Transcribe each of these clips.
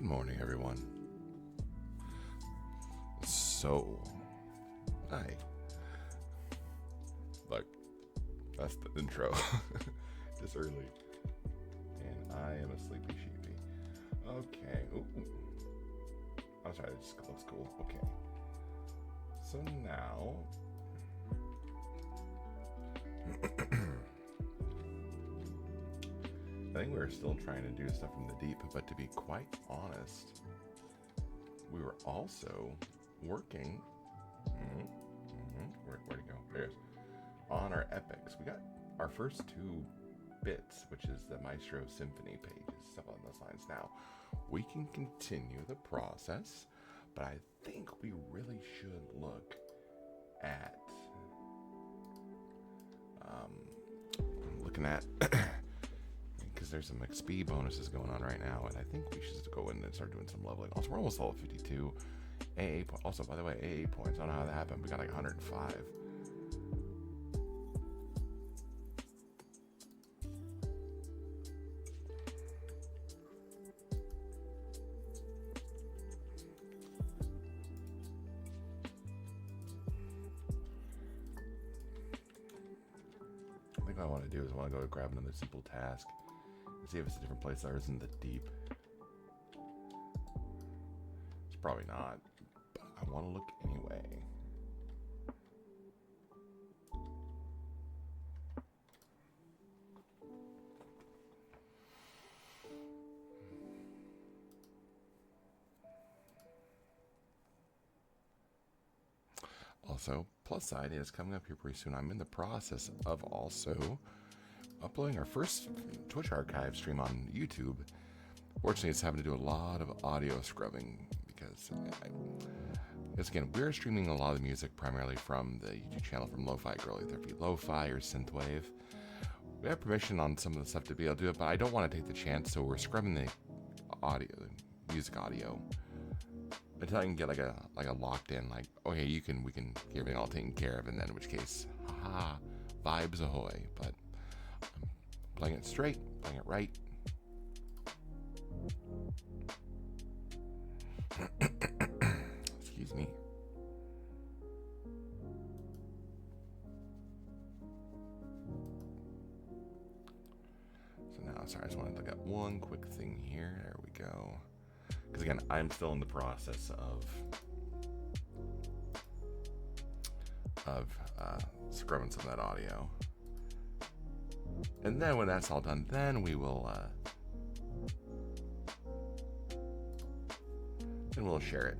Good morning, everyone. So, hi. Look, that's the intro. This early. And I am a sleepy sheepy. Okay. Ooh. I'm sorry, this looks cool. Okay. So now... I think we're still trying to do stuff from the deep, but to be quite honest, we were also working. Where'd it go? There it is. On our epics. We got our first two bits, which is the Maestro Symphony pages, stuff on those lines. Now, we can continue the process, but I think we really should look at looking at because there's some XP bonuses going on right now, and I think we should go in and start doing some leveling. Also, we're almost level 52. AA also, by the way, AA points. I don't know how that happened. We got like 105. I think what I want to do is I want to go grab another simple task and see if it's a different place other than the deep. It's probably not, but I want to look anyway. Also, plus side is coming up here pretty soon. I'm in the process of also uploading our first Twitch archive stream on YouTube. Fortunately, it's having to do a lot of audio scrubbing because again, we're streaming a lot of the music primarily from the YouTube channel from Lo-Fi Girl, either it be Lo-Fi or Synthwave. We have permission on some of the stuff to be able to do it, but I don't want to take the chance, so we're scrubbing the audio, the music audio, until I can get like a locked in, like, okay, we can get everything all taken care of, and then in which case, haha, vibes ahoy. But I'm playing it straight, playing it right. Excuse me. So now, sorry, I just wanted to look at one quick thing here. There we go. Because again, I'm still in the process of scrubbing some of that audio. And then when that's all done, then we will and we'll share it.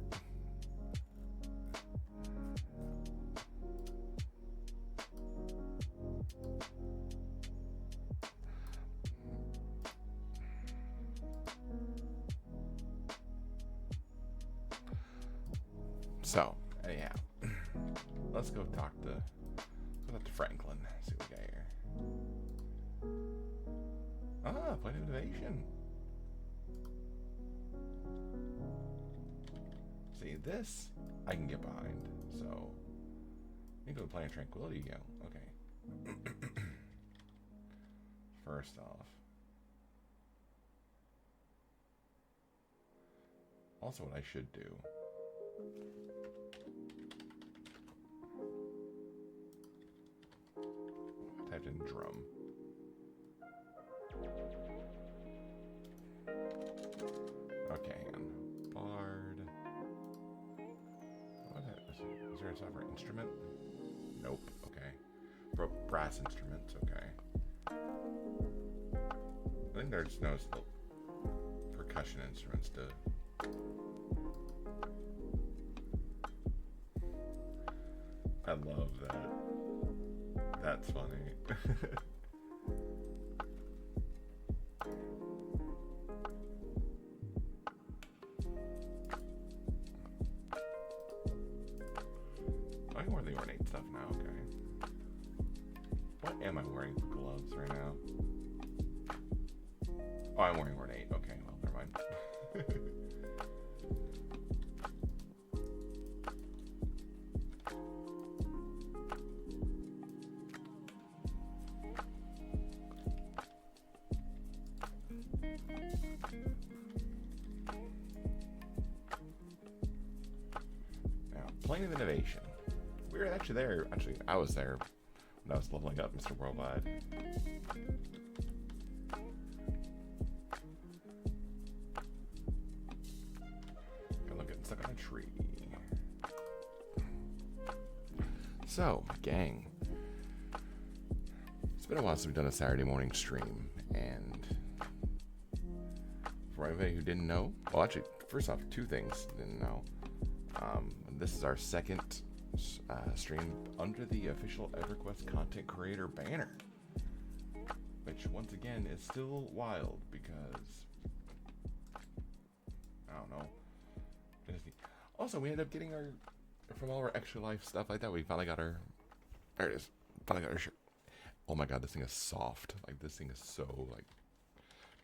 So, anyhow, let's go talk to Franklin. See what we got here. Ah, point of innovation. See, this I can get behind. So, you go to Planet Tranquility. You go. Okay. First off, also what I should do. I typed in drum. Okay, hang on. Bard. What is there a separate instrument? Nope. Okay. Brass instruments. Okay. I think there's no percussion instruments to. I love that. That's funny. I'm wearing the ornate stuff now, okay. What am I wearing for gloves right now? Oh, I'm wearing ornate. Okay, well, never mind. Land of Innovation. We were actually there. Actually, I was there when I was leveling up Misterworldwide. I love getting stuck on a tree. So, gang. It's been a while since we've done a Saturday morning stream, and for anybody who didn't know, well, actually, first off, two things didn't know. This is our second stream under the official EverQuest content creator banner, which once again is still wild because I don't know. Also, we ended up getting our, from all our extra life stuff like that, we finally got our, there it is, finally got our shirt. Oh my god, this thing is soft. Like, this thing is so, like,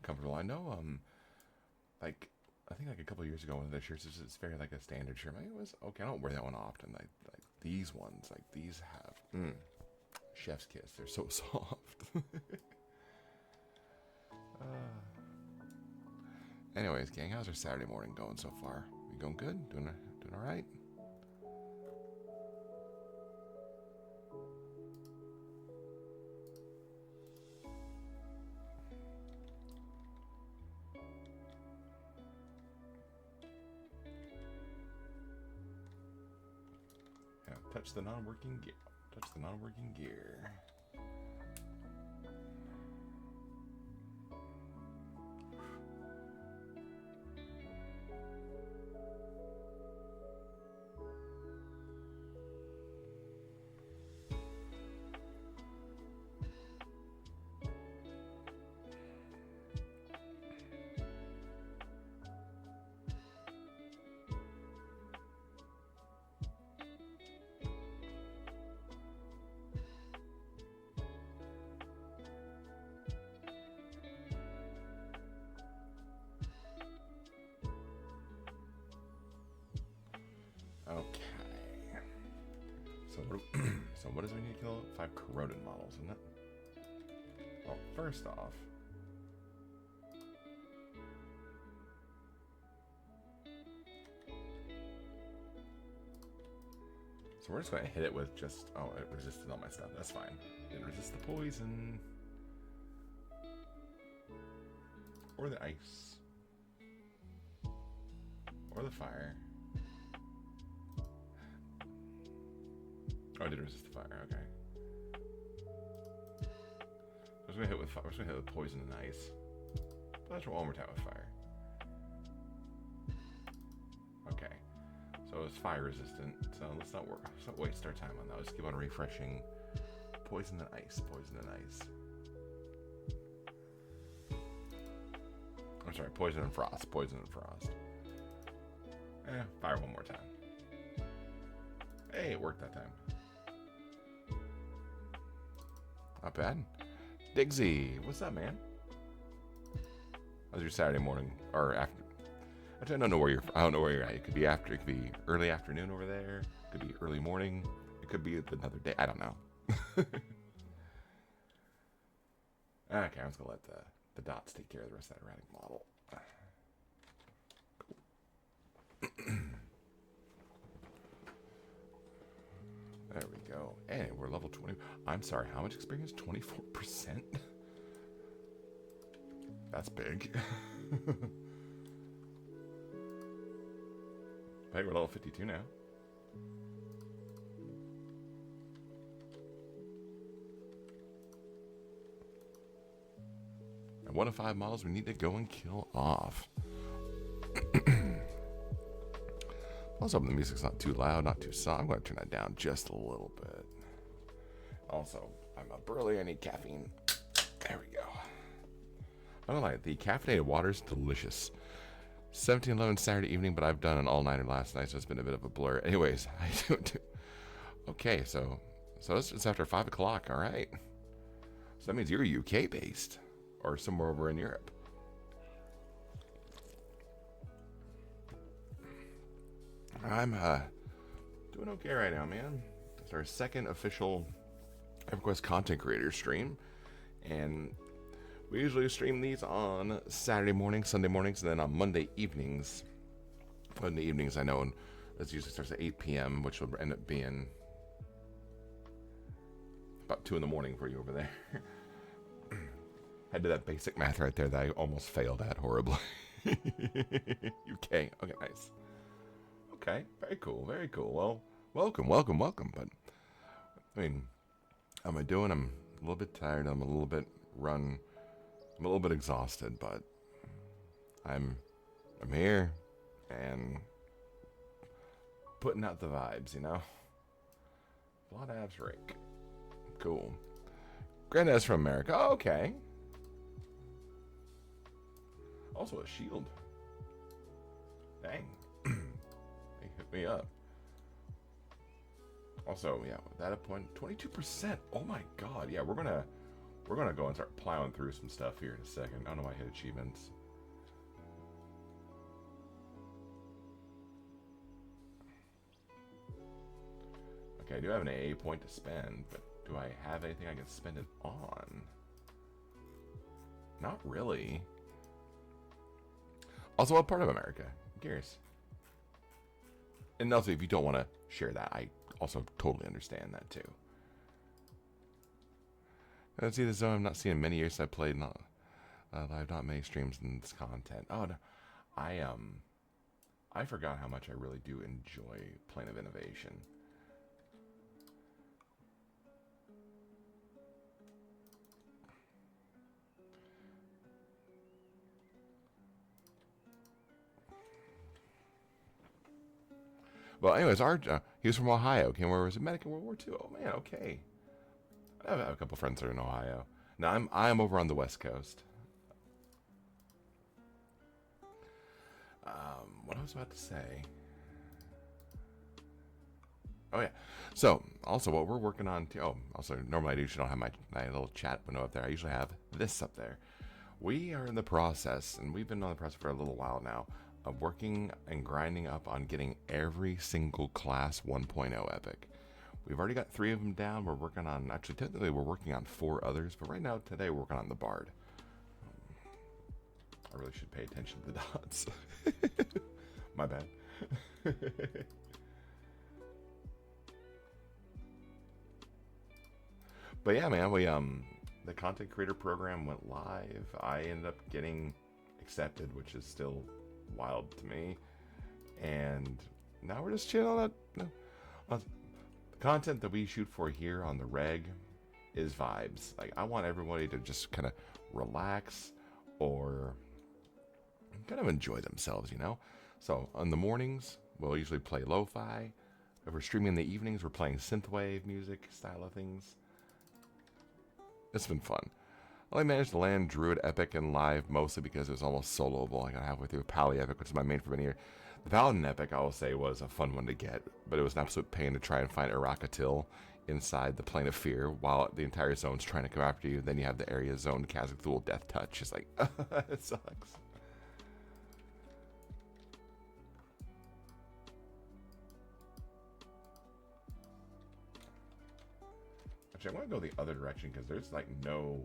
comfortable. I know, like, I think like a couple years ago, one of the shirts is very like a standard shirt. Like, it was okay. I don't wear that one often. Like these ones, like these have chef's kiss. They're so soft. Anyways, gang, how's our Saturday morning going so far? We going good? Doing all right? Touch the non-working gear. Touch the non-working gear. Okay. So what does we need to kill? 5 corroded models, isn't it? Well, first off, so we're just going to hit it with just, oh, it resisted all my stuff. That's fine. Didn't resist the poison. Or the ice. Or the fire. Oh, I did resist the fire, okay. I was gonna hit with fire. I was gonna hit with poison and ice. But let's roll one more time with fire. Okay. So it's fire resistant, so let's not waste our time on that. Let's keep on refreshing. Poison and ice, poison and ice. I'm sorry, poison and frost, poison and frost. Fire one more time. Hey, it worked that time. Not bad. Digsy, what's up, man? How's your Saturday morning or after? I don't know where you're. I don't know where you're at. It could be after. It could be early afternoon over there. It could be early morning. It could be another day. I don't know. Okay, I'm just gonna let the dots take care of the rest of that erratic model. There we go. Hey, we're level 20. I'm sorry, how much experience? 24%? That's big. Hey, we're level 52 now. And 1 of 5 models we need to go and kill off. Also, the music's not too loud, not too soft. I'm going to turn that down just a little bit. Also, I'm up early. I need caffeine. There we go. I don't like the caffeinated water is delicious. 17:11 Saturday evening, but I've done an all-nighter last night, so it's been a bit of a blur. Anyways, I do. Okay, so it's after 5 o'clock. All right. So that means you're UK based or somewhere over in Europe. I'm doing okay right now, man. It's our second official EverQuest content creator stream, and we usually stream these on Saturday mornings, Sunday mornings, and then on Monday evenings. Monday evenings, I know, This usually starts at 8 p.m., which will end up being about 2 in the morning for you over there. I did that basic math right there that I almost failed at horribly. UK. Okay, nice. Okay, very cool, very cool. Well, welcome. But, I mean, how am I doing? I'm a little bit tired. I'm a little bit exhausted, but I'm here and putting out the vibes, you know? Blood abs rake. Cool. Granddad's from America. Oh, okay. Also a shield. Dang. They hit me up. Also, yeah, that at point 22%. Oh my god. Yeah, we're gonna go and start plowing through some stuff here in a second. I don't know why I hit achievements. Okay, I do have an AA point to spend, but do I have anything I can spend it on? Not really. Also, what part of America? I'm curious. And also, if you don't want to share that, I also totally understand that too. Let's see the zone. I've not seen in many years. I played not live, not many streams in this content. Oh no, I forgot how much I really do enjoy Plane of Innovation. Well, anyways, he was from Ohio. Came over as a medic in World War II. Oh man, okay. I have a couple friends that are in Ohio. Now I'm over on the West Coast. What I was about to say. Oh yeah. So also what we're working on too. Oh, also normally I usually don't have my little chat window up there. I usually have this up there. We are in the process, and we've been on the process for a little while now, of working and grinding up on getting every single class 1.0 epic. We've already got 3 of them down. We're working on, actually technically we're working on 4 others, but right now today we're working on the Bard. I really should pay attention to the dots. My bad. But yeah, man, we the content creator program went live. I ended up getting accepted, which is still wild to me. And now we're just chilling on that. The content that we shoot for here on the reg is vibes. Like, I want everybody to just kind of relax or kind of enjoy themselves, you know? So in the mornings, we'll usually play lo-fi. If we're streaming in the evenings, we're playing synthwave music style of things. It's been fun. I only managed to land Druid Epic and live mostly because it was almost soloable. I got halfway through Pally Epic, which is my main for many years. The Paladin Epic, I will say, was a fun one to get, but it was an absolute pain to try and find Arakatil inside the Plane of Fear while the entire zone's trying to come after you. Then you have the area zone Khazad-Thul Death Touch. It's like, it sucks. Actually, I want to go the other direction because there's like no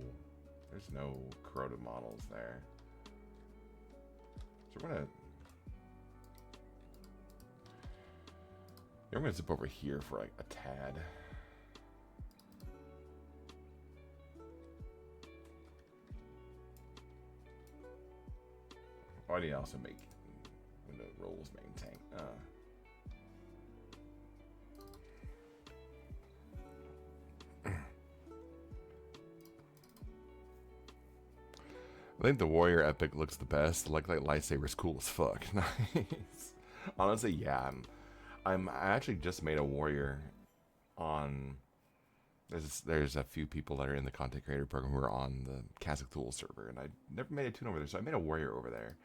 corroded models there. So we're gonna zip over here for like a tad. Oh, I need to also make window rolls maintain. I think the Warrior Epic looks the best. Like lightsaber's cool as fuck. Nice. Honestly, yeah. I actually just made a Warrior on. There's a few people that are in the content creator program who are on the Khazad-Thul server, and I never made a tune over there, so I made a Warrior over there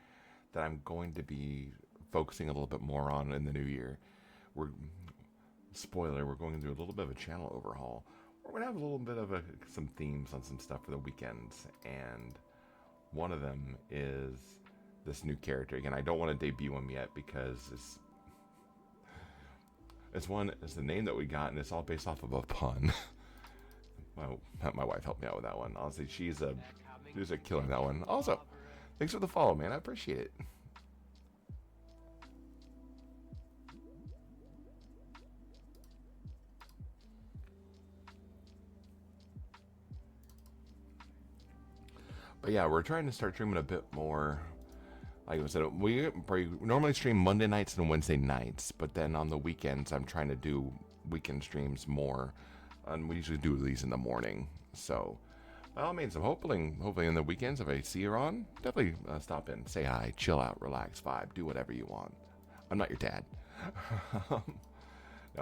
that I'm going to be focusing a little bit more on in the new year. Spoiler, we're going to do a little bit of a channel overhaul. We're going to have a little bit of some themes on some stuff for the weekends, and one of them is this new character. Again, I don't want to debut him yet because it's the name that we got, and it's all based off of a pun. My wife helped me out with that one. Honestly, she's a killer in that one. Also, thanks for the follow, man. I appreciate it. But yeah, we're trying to start streaming a bit more. Like I said, we normally stream Monday nights and Wednesday nights, but then on the weekends, I'm trying to do weekend streams more. And we usually do these in the morning. So, by all means, I'm hopefully in the weekends, if I see you on, definitely stop in, say hi, chill out, relax, vibe, do whatever you want. I'm not your dad. No,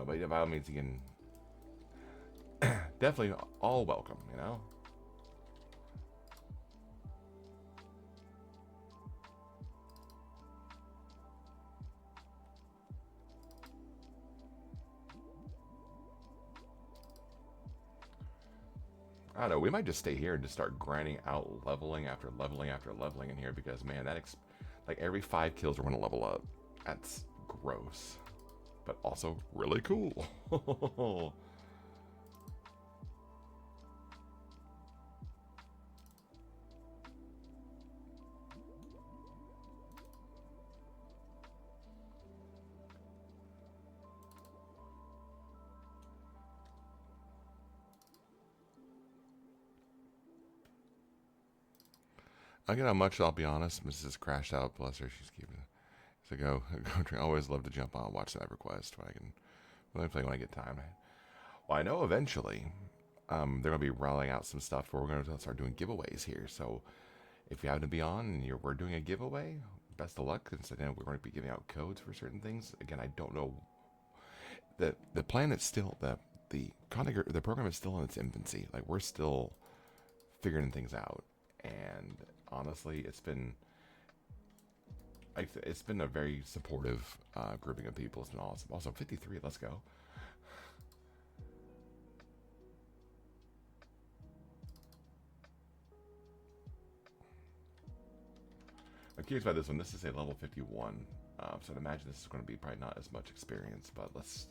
but by all means, you can definitely all welcome, you know? I don't know. We might just stay here and just start grinding out leveling after leveling after leveling in here because, man, like every 5 kills we're going to level up. That's gross. But also really cool. I get how much, I'll be honest. Mrs. crashed out. Bless her. She's keeping it. So I always love to jump on and watch the EverQuest when I can really play when I get time. Well, I know eventually they're going to be rolling out some stuff where we're going to start doing giveaways here. So if you happen to be on and we're doing a giveaway, best of luck. Because we're going to be giving out codes for certain things. Again, I don't know. The plan is still, the program is still in its infancy. Like, we're still figuring things out. And honestly, it's been a very supportive grouping of people. It's been awesome. Also, 53, let's go. I'm curious about this one. This is a level 51, so I'd imagine this is going to be probably not as much experience, but let's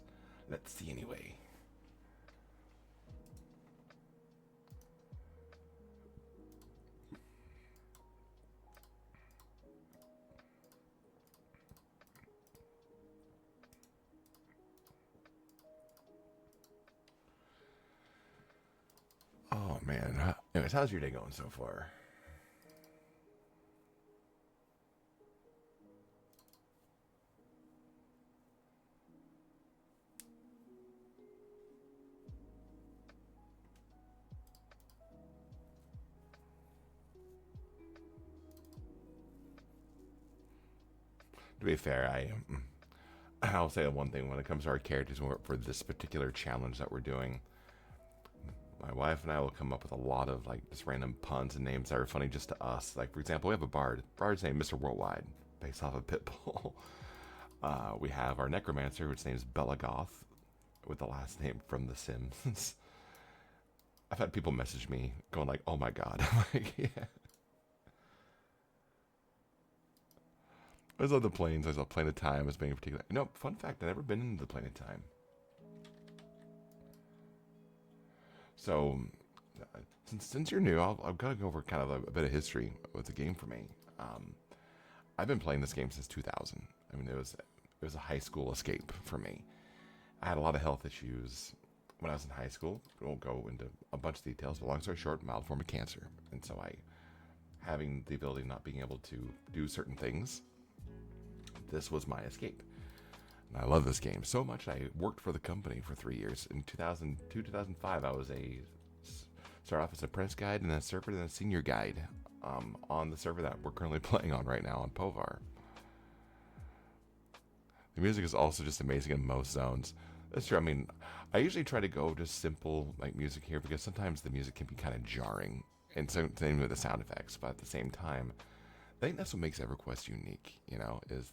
see anyway. Oh man. Anyways, how's your day going so far? To be fair, I'll say one thing when it comes to our characters for this particular challenge that we're doing. My wife and I will come up with a lot of like just random puns and names that are funny just to us. Like, for example, we have a bard. Bard's name Misterworldwide, based off of Pitbull. We have our necromancer, which name's Belagoth, with the last name from The Sims. I've had people message me going like, "Oh my god!" I'm like, yeah. I just love the planes. I love Planet Time as being a particular. You know, fun fact: I've never been into the Planet Time. So, since you're new, I've got to go over kind of a bit of history with the game for me. I've been playing this game since 2000. I mean, it was a high school escape for me. I had a lot of health issues when I was in high school. We won't go into a bunch of details, but long story short, mild form of cancer. And so having the ability of not being able to do certain things, this was my escape. And I love this game so much. I worked for the company for 3 years. In 2002, 2005, I was started off as an apprentice guide and then a server and then a senior guide on the server that we're currently playing on right now on Povar. The music is also just amazing in most zones. That's true. I mean, I usually try to go just simple like music here because sometimes the music can be kind of jarring, and same with the sound effects. But at the same time, I think that's what makes EverQuest unique. You know, is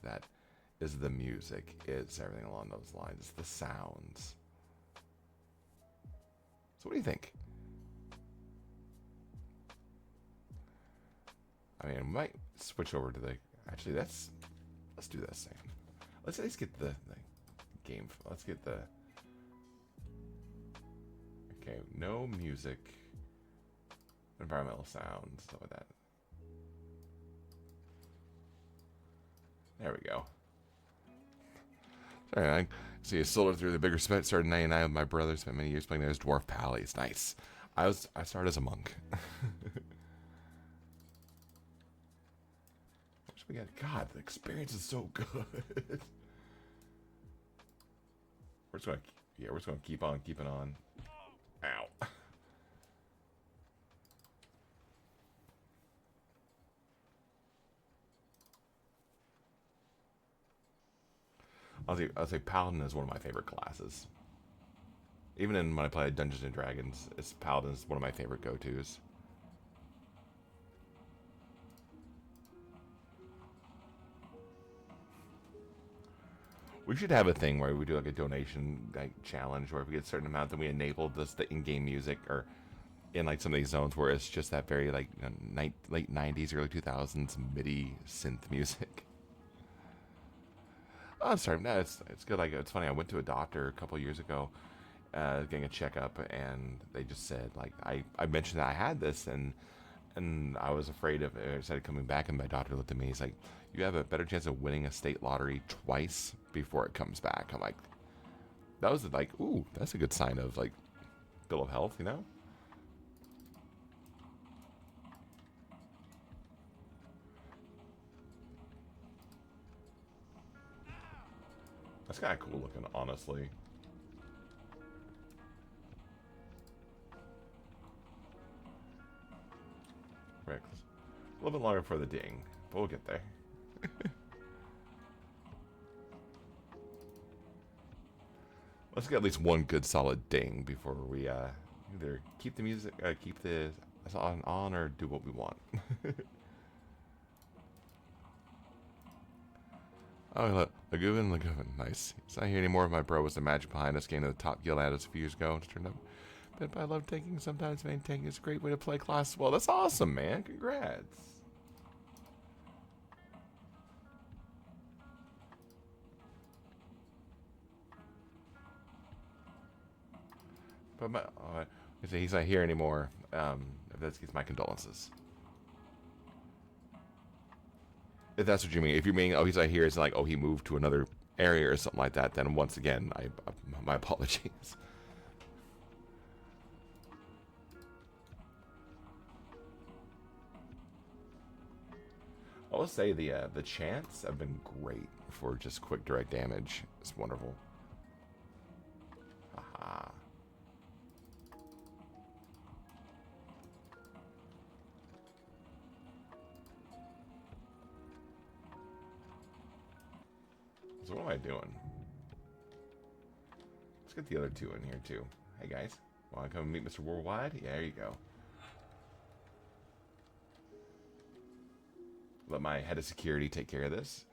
the music, it's everything along those lines. It's the sounds. So what do you think? I mean, I might switch over to the. Actually, let's do this thing. Let's at least get the game. Let's get the. Okay, no music, environmental sounds, stuff like that. There we go. Sorry, I see a solar through the bigger spit. Started in '99 with my brother. Spent many years playing those dwarf pallies. Nice. I started as a monk. again. God, the experience is so good. We're just gonna, yeah, we're just gonna keep on keeping on. Ow. I'll say Paladin is one of my favorite classes. Even when I play Dungeons and Dragons, Paladin is one of my favorite go-tos. We should have a thing where we do like a donation challenge, where if we get a certain amount, then we enable the in-game music, or in like some of these zones where it's just that very like late '90s, early 2000s MIDI synth music. Oh, I'm sorry. No, it's good. Like, it's funny. I went to a doctor a couple years ago, getting a checkup, and they just said, like, I mentioned that I had this, and I was afraid of it. I started coming back, and my doctor looked at me. He's like, "You have a better chance of winning a state lottery twice before it comes back." I'm like, that was like, ooh, that's a good sign of like bill of health, you know? That's kind of cool looking, honestly. Right, a little bit longer for the ding, but we'll get there. Let's get at least one good solid ding before we either keep the music, keep the on, or do what we want. Oh, Lagoon, nice. It's not here anymore. My bro was the magic behind us getting to the top guild at us a few years ago. It turned out, but I love tanking. Sometimes tanking is a great way to play class. Well, that's awesome, man. Congrats. But he's not here anymore. If that's my condolences. If that's what you mean. If you mean, oh, he's not here, it's like, oh, he moved to another area or something like that, then once again, my apologies. I will say the chants have been great for just quick direct damage. It's wonderful. Aha. So what am I doing? Let's get the other two in here too. Hey guys, want to come meet Mr. Worldwide? Yeah, there you go. Let my head of security take care of this.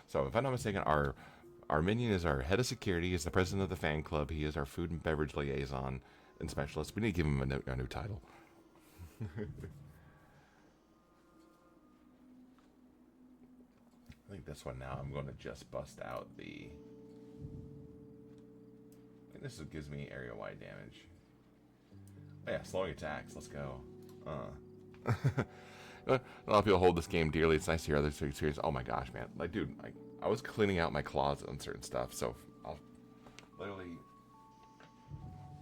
So if I'm not mistaken, our minion is our head of security. He's the president of the fan club. He is our food and beverage liaison and specialist. We need to give him a new title. I think this one now, I'm going to just bust out the... I think this gives me area-wide damage. Oh yeah, slowing attacks. Let's go. A lot of people hold this game dearly. It's nice to hear other series. Oh my gosh, man. Like, dude, I was cleaning out my closet on certain stuff, so I'll literally...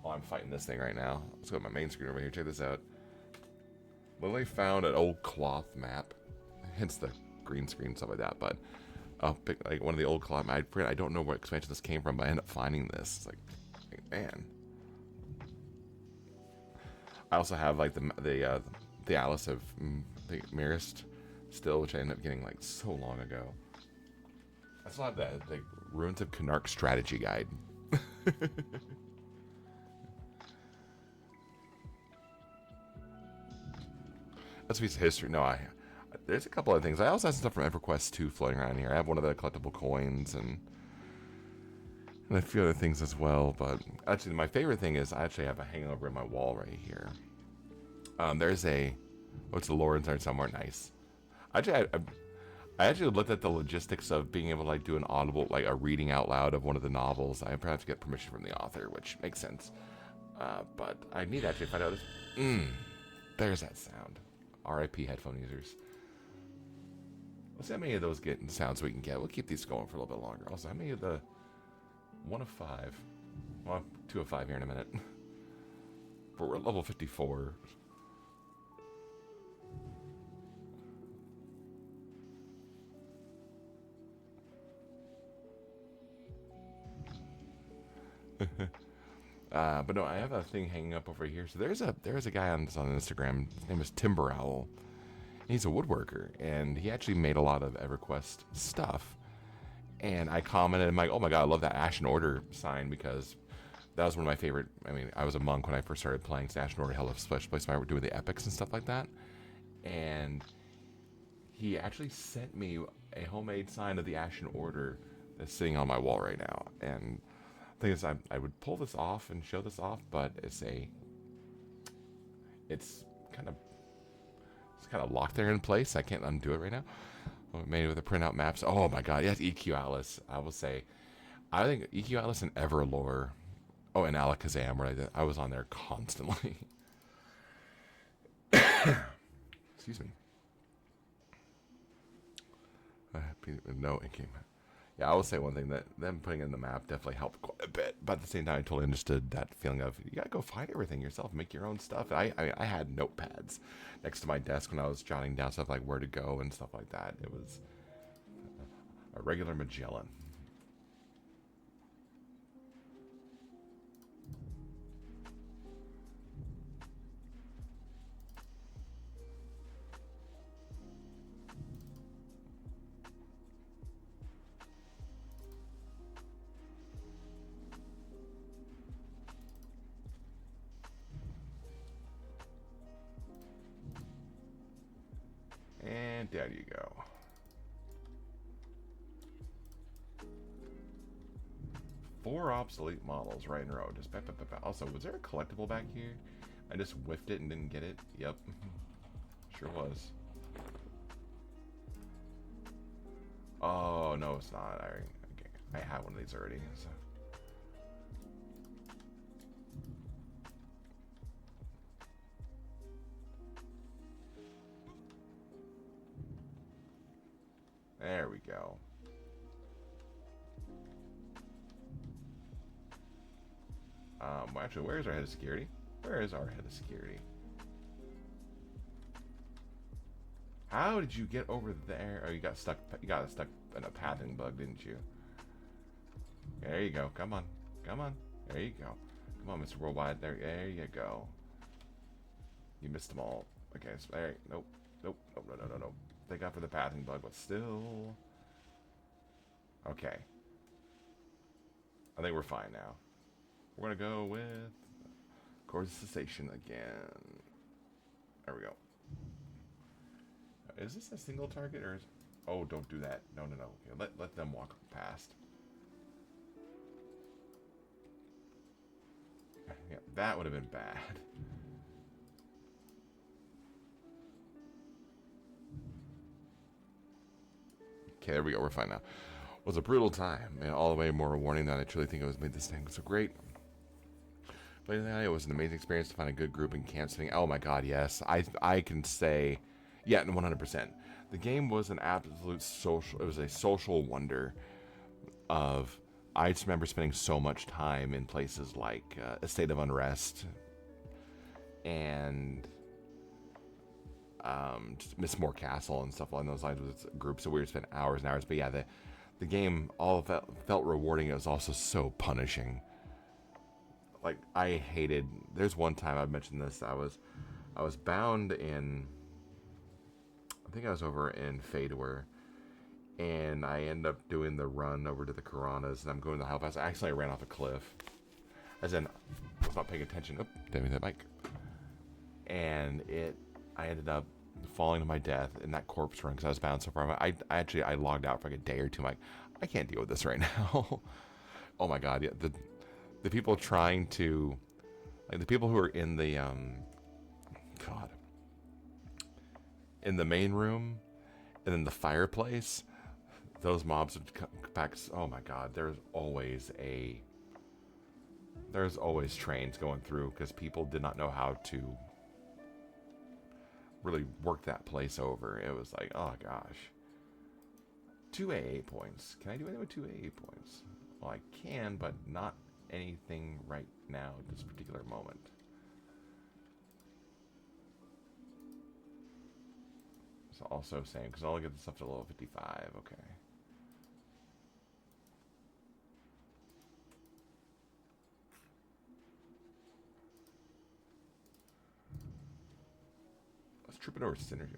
Oh, I'm fighting this thing right now. Let's go to my main screen over here. Check this out. Literally found an old cloth map. Hence the green screen, stuff like that, but I'll pick like one of the old cloth. I don't know what expansion this came from, but I ended up finding this. It's like man. I also have like the Alice of the Mirrorist still, which I ended up getting like so long ago. I still have the Ruins of Canark strategy guide. That's a piece of history. No, there's a couple of things. I also have some stuff from EverQuest 2 floating around here. I have one of the collectible coins and a few other things as well. But actually, my favorite thing is I actually have a hangover in my wall right here. There's a... Oh, it's the Lawrence art somewhere. Nice. Actually, I actually looked at the logistics of being able to like do an audible, like a reading out loud of one of the novels. I perhaps get permission from the author, which makes sense. But I need to actually find out this... There's that sound. RIP headphone users. Let's see how many of those sounds we can get. We'll keep these going for a little bit longer. Also, how many of the 1 of 5? Well, 2 of 5 here in a minute. But we're at level 54. But no, I have a thing hanging up over here. So there's a guy on Instagram. His name is Timber Owl. He's a woodworker, and he actually made a lot of EverQuest stuff. And I commented, I'm like, oh my god, I love that Ashen Order sign, because that was one of my favorite. I mean, I was a monk when I first started playing, so Ashen Order held a special place when I was doing the epics and stuff like that. And he actually sent me a homemade sign of the Ashen Order that's sitting on my wall right now. And the thing is, I would pull this off and show this off, but it's kind of locked there in place. I can't undo it right now. Made with the printout maps. Oh my god, yes, EQ Atlas. I will say, I think EQ Atlas and Everlore. Oh, and Alakazam, where I was on there constantly. Excuse me. No, it came. Yeah, I will say one thing, that them putting it in the map definitely helped quite a bit. But at the same time, I totally understood that feeling of, you gotta go find everything yourself, make your own stuff. I had notepads next to my desk when I was jotting down stuff like where to go and stuff like that. It was a regular Magellan. And there you go. Four obsolete models right in a row. Just also, was there a collectible back here? I just whiffed it and didn't get it. Yep, sure was. Oh no, it's not. I have one of these already. So. There we go. Well, actually, where's our head of security? Where is our head of security? How did you get over there? Oh, you got stuck. You got stuck in a pathing bug, didn't you? There you go. Come on. Come on. There you go. Come on, Mr. Worldwide. There you go. You missed them all. Okay, so there. Nope. Nope. Nope. No. They got for the pathing bug, but still. Okay. I think we're fine now. We're gonna go with course of cessation again. There we go. Is this a single target or is... Oh, don't do that. No. Okay, let them walk past. Yeah, that would have been bad. Okay, there we go. We're fine now. It was a brutal time, and all the way more warning than I truly think it was made this thing so great. But it was an amazing experience to find a good group in camp sitting. Oh my god, yes. I can say, yeah, 100%. The game was an absolute social, it was a social wonder of, I just remember spending so much time in places like A State of Unrest and just Mistmore Castle and stuff along those lines with groups. So we would spend hours and hours. But yeah, the game all felt rewarding. It was also so punishing. Like, I hated... There's one time, I've mentioned this, I was bound in... I think I was over in Fadewar, and I ended up doing the run over to the Karanas, and I'm going to the Hellpass. I accidentally ran off a cliff. As in, I was not paying attention. Oh, damn me, that bike. And I ended up falling to my death in that corpse run because I was bound so far. I logged out for like a day or two. I'm like, I can't deal with this right now. Oh my god, yeah, the people trying to, like, the people who are in the in the main room and then the fireplace, those mobs would come back. Oh my god, there's always trains going through because people did not know how to really work that place over. It was like, oh gosh. 2 AA points. Can I do anything with 2 AA points? Well, I can, but not anything right now at this particular moment. So also same, because I'll get this up to level 55. Okay. Let's troubadour synergy.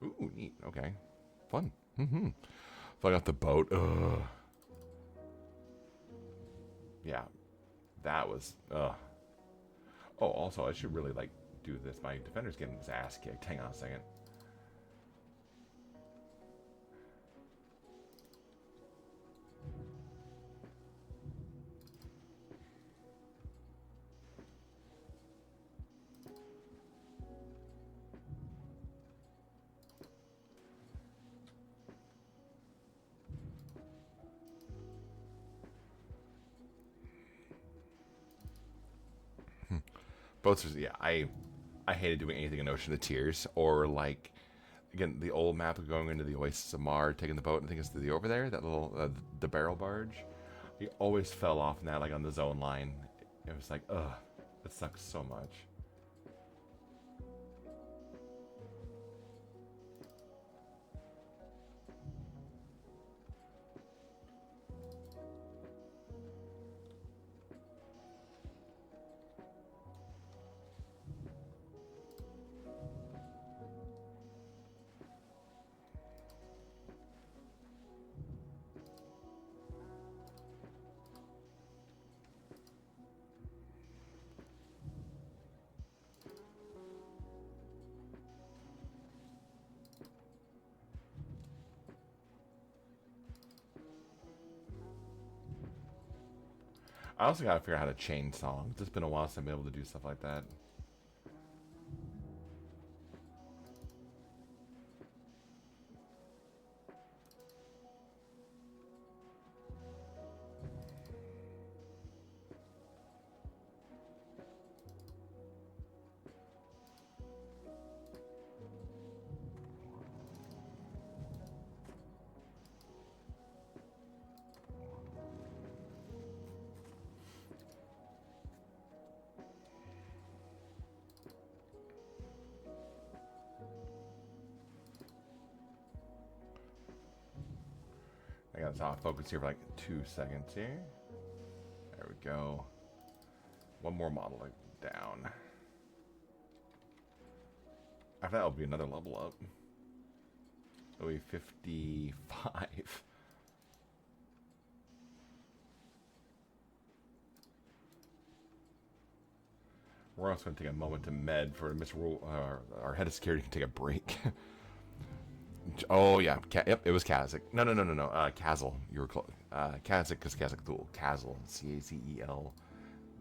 Ooh, neat. Okay. Fun. Mm-hmm. So I got the boat. Ugh. Yeah. That was... Ugh. Oh, also, I should really, like, do this. My defender's getting his ass kicked. Hang on a second. Boats, yeah, I hated doing anything in Ocean of Tears or like again the old map of going into the Oasis of Mar, taking the boat and I think it's the over there that little the barrel barge. You always fell off in that like on the zone line. It was like ugh, it sucks so much. I also gotta figure out how to chain songs. It's been a while since I've been able to do stuff like that. I got soft focus here for like 2 seconds here. There we go. One more model down. After that will be another level up. It'll be 55. We're also going to take a moment to med for Mr. World, our head of security can take a break. Oh, yeah. Yep, it was Kazik. No. Kazel. You were close. Kazik, because Kazik Thul. Kazel. C-A-Z-E-L.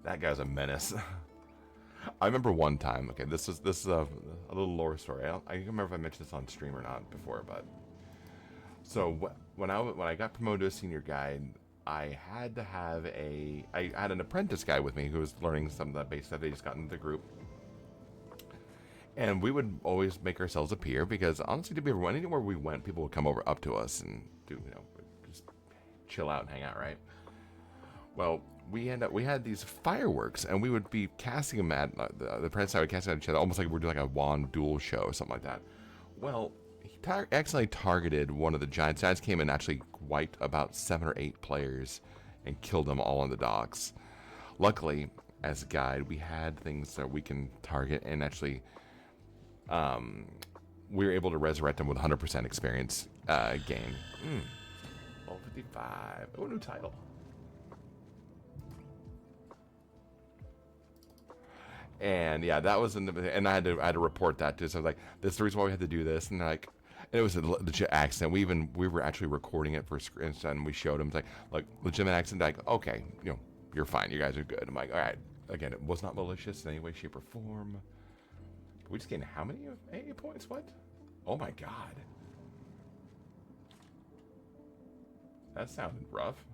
That guy's a menace. I remember one time, okay, this is a little lore story. I don't remember if I mentioned this on stream or not before, but... So, when I got promoted to a senior guide, I had to have I had an apprentice guy with me who was learning some of the base stuff. They just got into the group. And we would always make ourselves appear because honestly, to be everyone, anywhere we went, people would come over up to us and do, just chill out and hang out, right? Well, we had these fireworks and we would be casting them at the apprentice. I would cast them at each other, almost like we were doing like a wand duel show or something like that. Well, he accidentally targeted one of the giants. Giants came and actually wiped about 7 or 8 players and killed them all on the docks. Luckily, as a guide, we had things that we can target and actually we were able to resurrect them with 100% experience gain. Level 55. Oh, new title. And yeah, that was and I had to report that too. So I was like, this is the reason why we had to do this, and like, and it was a legit accident. We were actually recording it for screen, and we showed him like legitimate accident. Like, okay, you're fine. You guys are good. I'm like, all right. Again, it was not malicious in any way, shape, or form. We just gained how many AA points? What? Oh my god. That sounded rough.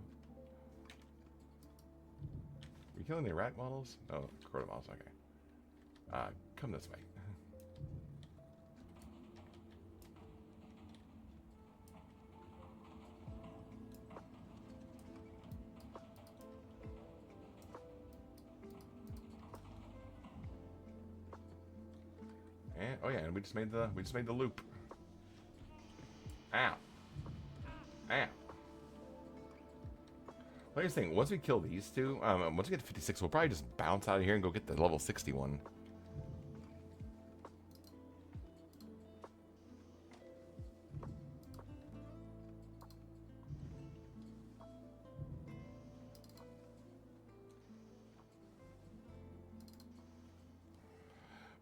We killing the rat models? Oh, crota models, okay. Come this way. And, oh yeah, and we just made the loop. Ow. Ow. I just think once we kill these two, once we get to 56, we'll probably just bounce out of here and go get the level 61.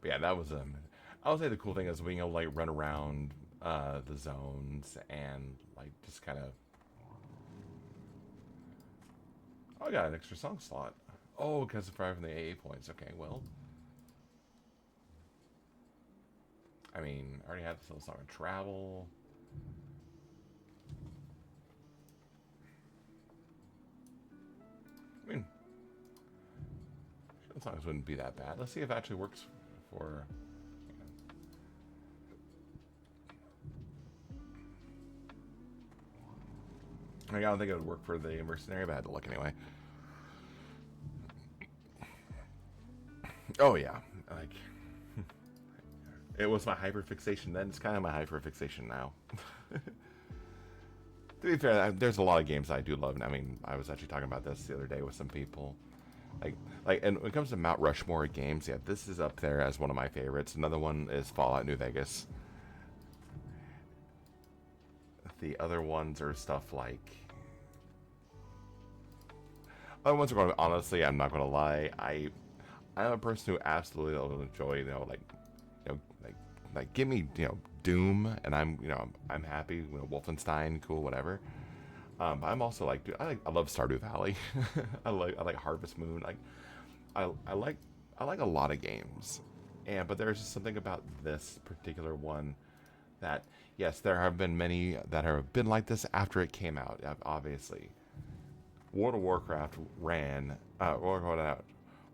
But yeah, that was I would say the cool thing is being able to like run around the zones and like just kind of. Oh, I got an extra song slot. Oh, because of from the AA points. Okay, well. I mean, I already have the song of travel. I mean, songs wouldn't be that bad. Let's see if it actually works for. I don't think it would work for the mercenary, but I had to look anyway. Oh yeah, like it was my hyperfixation then. It's kind of my hyperfixation now. To be fair, there's a lot of games I do love. I mean, I was actually talking about this the other day with some people. And when it comes to Mount Rushmore games, yeah, this is up there as one of my favorites. Another one is Fallout New Vegas. The other ones are stuff like. Other ones are going. Honestly, I'm not going to lie. I'm a person who absolutely will enjoy, like give me, Doom, and I'm happy. Wolfenstein, cool, whatever. But I'm also like, dude, I love Stardew Valley. I like Harvest Moon. Like, I like a lot of games, but there's just something about this particular one that, yes, there have been many that have been like this after it came out. Obviously, World of Warcraft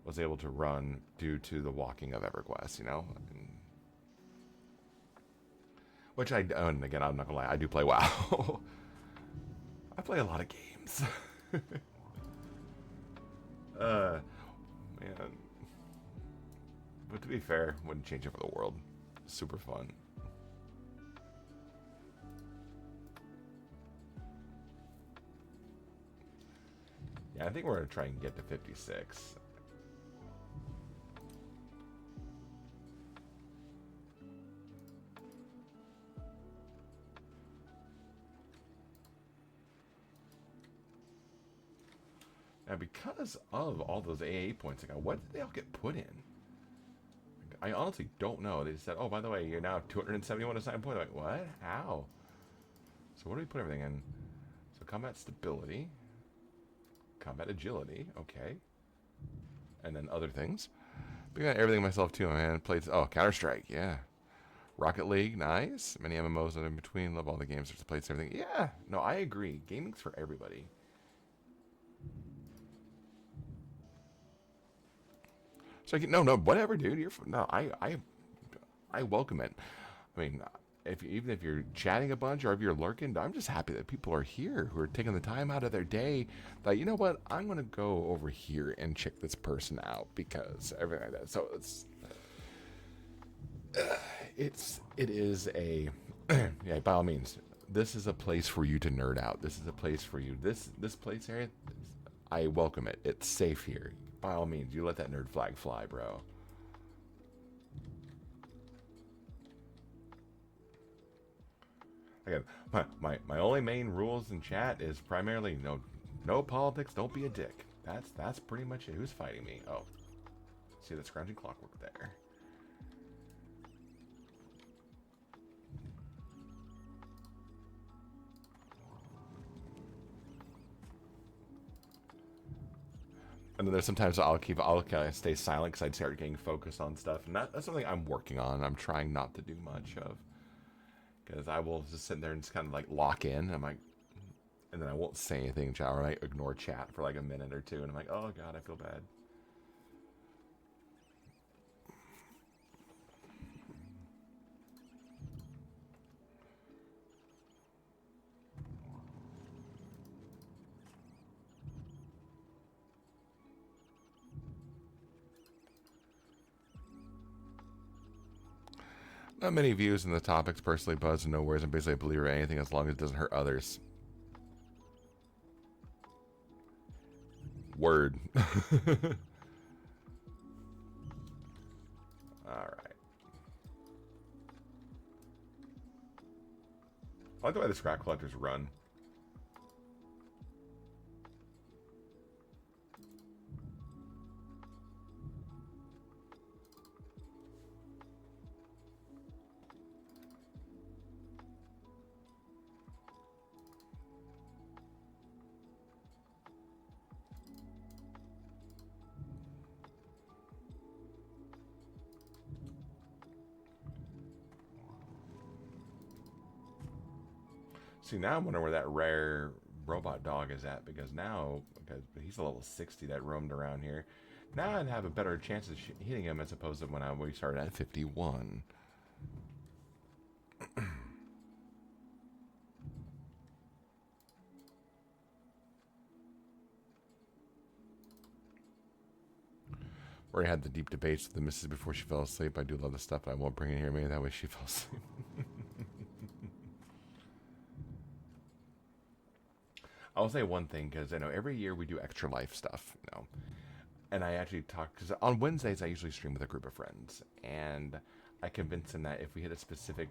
was able to run due to the walking of EverQuest, which and again, I'm not gonna lie, I do play WoW. I play a lot of games. Man. But to be fair, wouldn't change it for the world. Super fun. Yeah, I think we're gonna try and get to 56. Now, because of all those AA points I got, what did they all get put in? I honestly don't know. They just said, oh, by the way, you're now 271 assigned points. Like, what? How? So what do we put everything in? So combat stability. Combat agility. Okay. And then other things. But I got everything myself, too, man. Played, Counter-Strike. Yeah. Rocket League. Nice. Many MMOs in between. Love all the games. There's played everything. Yeah. No, I agree. Gaming's for everybody. So no, whatever, dude. I welcome it. I mean, even if you're chatting a bunch or if you're lurking, I'm just happy that people are here who are taking the time out of their day. That, you know what, I'm gonna go over here and check this person out because everything like that. So it is a yeah. By all means, this is a place for you to nerd out. This is a place for you. This place area, I welcome it. It's safe here. By all means, you let that nerd flag fly, bro. Again, my only main rules in chat is primarily no politics, don't be a dick. That's pretty much it. Who's fighting me? Oh, see that scrounging clockwork there. And then there's sometimes I'll kind of stay silent because I'd start getting focused on stuff, and that's something I'm working on. I'm trying not to do much of, because I will just sit there and just kind of like lock in. I'm like, and then I won't say anything in chat, or I ignore chat for like a minute or two, and I'm like, oh god, I feel bad. Not many views in the topics. Personally, buzz and no worries. I'm basically a believer in anything as long as it doesn't hurt others. Word. Alright. I like the way the scrap collectors run. See, now I'm wondering where that rare robot dog is at, because now, because he's a level 60 that roamed around here. Now I'd have a better chance of hitting him as opposed to when we started at 51. Where he had the deep debates with the missus before she fell asleep. I do love the stuff, but I won't bring it here. Maybe that way she fell asleep. I'll say one thing, because I know every year we do extra life stuff, you know. And I actually talk, because on Wednesdays I usually stream with a group of friends. And I convince them that if we hit a specific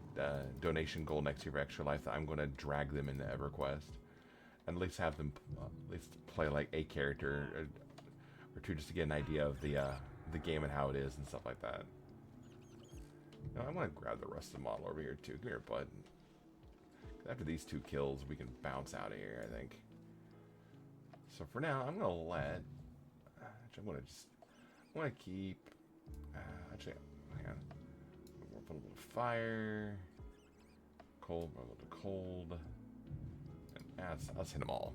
donation goal next year for extra life, that I'm going to drag them into EverQuest. And at least have them at least play like a character or two, just to get an idea of the game and how it is and stuff like that. You know, I want to grab the rest of the model over here too. Come here, bud. After these 2 kills, we can bounce out of here, I think. So for now, I'm gonna let. Actually, I'm gonna keep. Actually, hang on. We'll put a little fire. Cold, a little bit cold. And let's hit them all.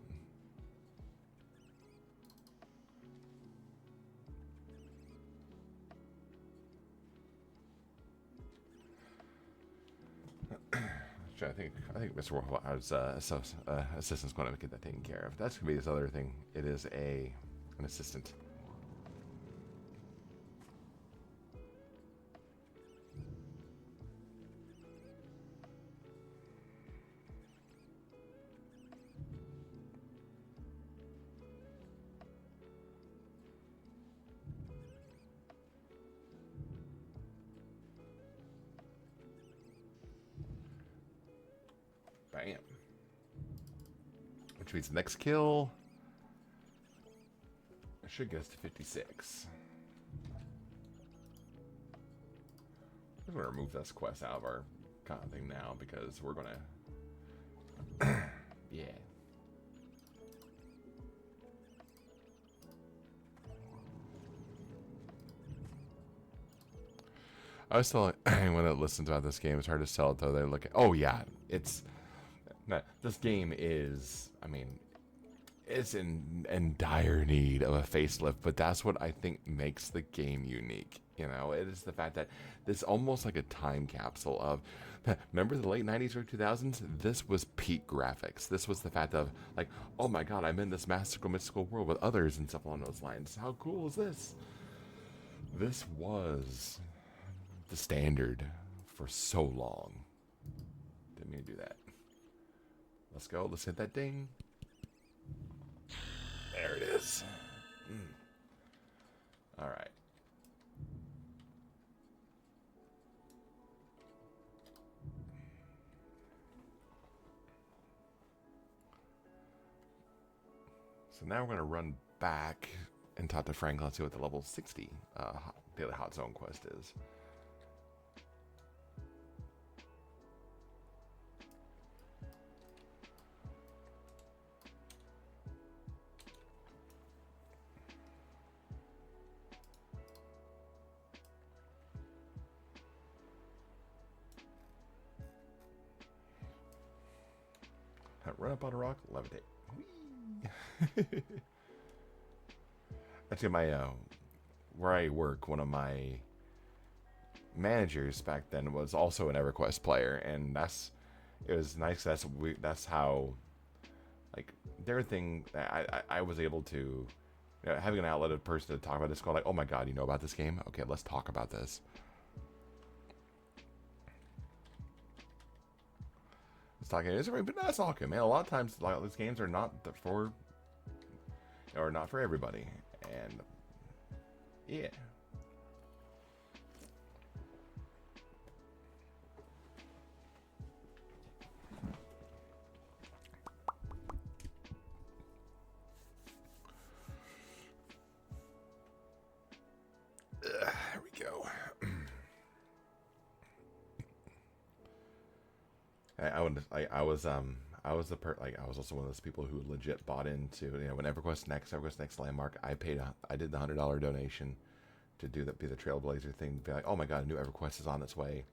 I think Mr. Worldwide's assistant's going to get that taken care of. That's going to be his other thing. It is an assistant. Bam. Which means the next kill should get us to 56. I'm going to remove this quest out of our kind of thing now, because we're going to... yeah. I was telling anyone that listens about this game, it's hard to sell it though. They look at, oh yeah, it's... This game is, I mean, it's in dire need of a facelift, but that's what I think makes the game unique. You know, it is the fact that this almost like a time capsule of, remember the late 90s or 2000s? This was peak graphics. This was the fact of, like, oh my god, I'm in this mystical world with others and stuff along those lines. How cool is this? This was the standard for so long. Didn't mean to do that. Let's go. Let's hit that ding. There it is. All right. So now we're going to run back and talk to Frank. Let's see what the level 60 daily hot zone quest is. Run up on a rock, levitate. Actually, where I work, one of my managers back then was also an EverQuest player, and it was nice. That's how, like, their thing. I was able to, you know, having an outlet person to talk about this. Called like, oh my god, you know about this game? Okay, let's talk about this. Talking, but that's all good, man. A lot of times, like, these games are not for, or not for everybody. And yeah. There we go. I was I was I was also one of those people who legit bought into, you know, when EverQuest Next Landmark, I did the $100 donation to be the Trailblazer thing. Be like, oh my god, a new EverQuest is on its way.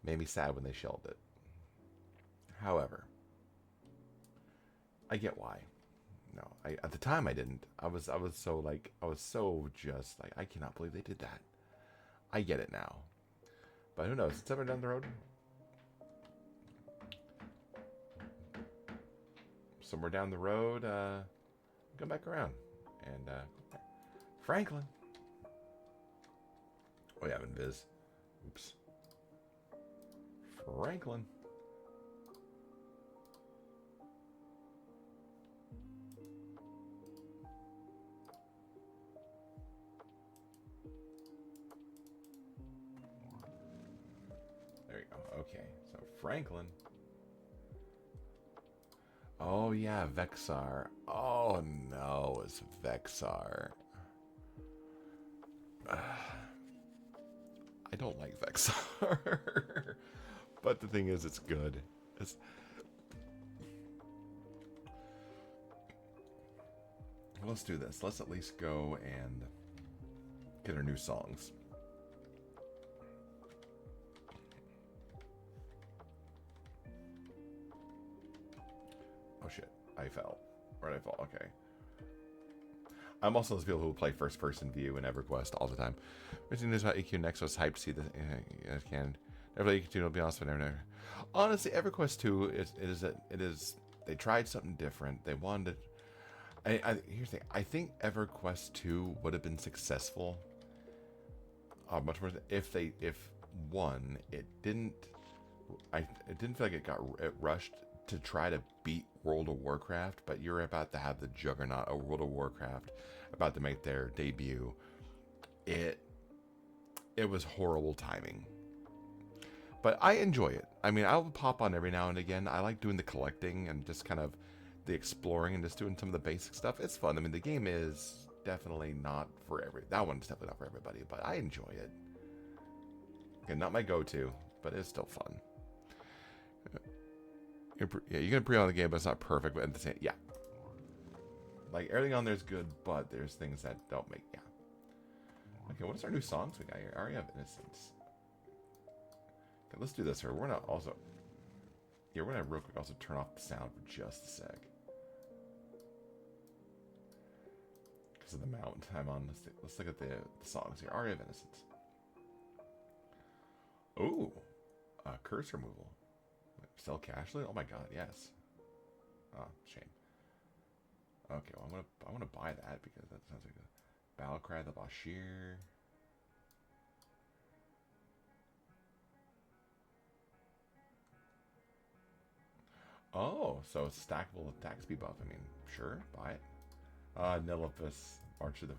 Made me sad when they shelved it. However, I get why. No, at the time I didn't. I was so just like, I cannot believe they did that. I get it now, but who knows? It's ever down the road. Somewhere down the road, come back around. And Franklin. Oh yeah, I'm in Viz. Oops. Franklin. There you go. Okay, so Franklin. Oh yeah, Vexar. Oh no, it's Vexar. I don't like Vexar. But the thing is, it's good. Let's do this. Let's at least go and get our new songs. Oh shit, I fell. Where'd I fall? Okay. I'm also those people who play first-person view in EverQuest all the time. Missing news about EQ Next was hyped to see the can. Never EQ 2, will be honest, but never. Honestly, EverQuest 2 it is. They tried something different. They wanted. Here's the thing. I think EverQuest 2 would have been successful. Much more if one, it didn't feel like it rushed to try to beat World of Warcraft, but you're about to have the juggernaut of World of Warcraft about to make their debut. It was horrible timing. But I enjoy it. I mean, I'll pop on every now and again. I like doing the collecting and just kind of the exploring and just doing some of the basic stuff. It's fun. I mean, the game is definitely not for that one's definitely not for everybody, but I enjoy it. Again, not my go-to, but it's still fun. Yeah, you can pre-order the game, but it's not perfect. But at the same, yeah, like everything on there is good, but there's things that don't make. Yeah. Okay, what is our new songs we got here? Aria of Innocence. Okay, let's do this here. We're gonna also, yeah, we're gonna real quick also turn off the sound for just a sec because of the mount I'm on. Let's look at the songs here. Aria of Innocence. Ooh, curse removal. Sell casually? Oh my god, yes. Oh, shame. Okay, well I wanna buy that because that sounds like a Battlecry the Bashir. Oh, so it's stackable attack speed buff. I mean, sure, buy it. Nilithus, March of the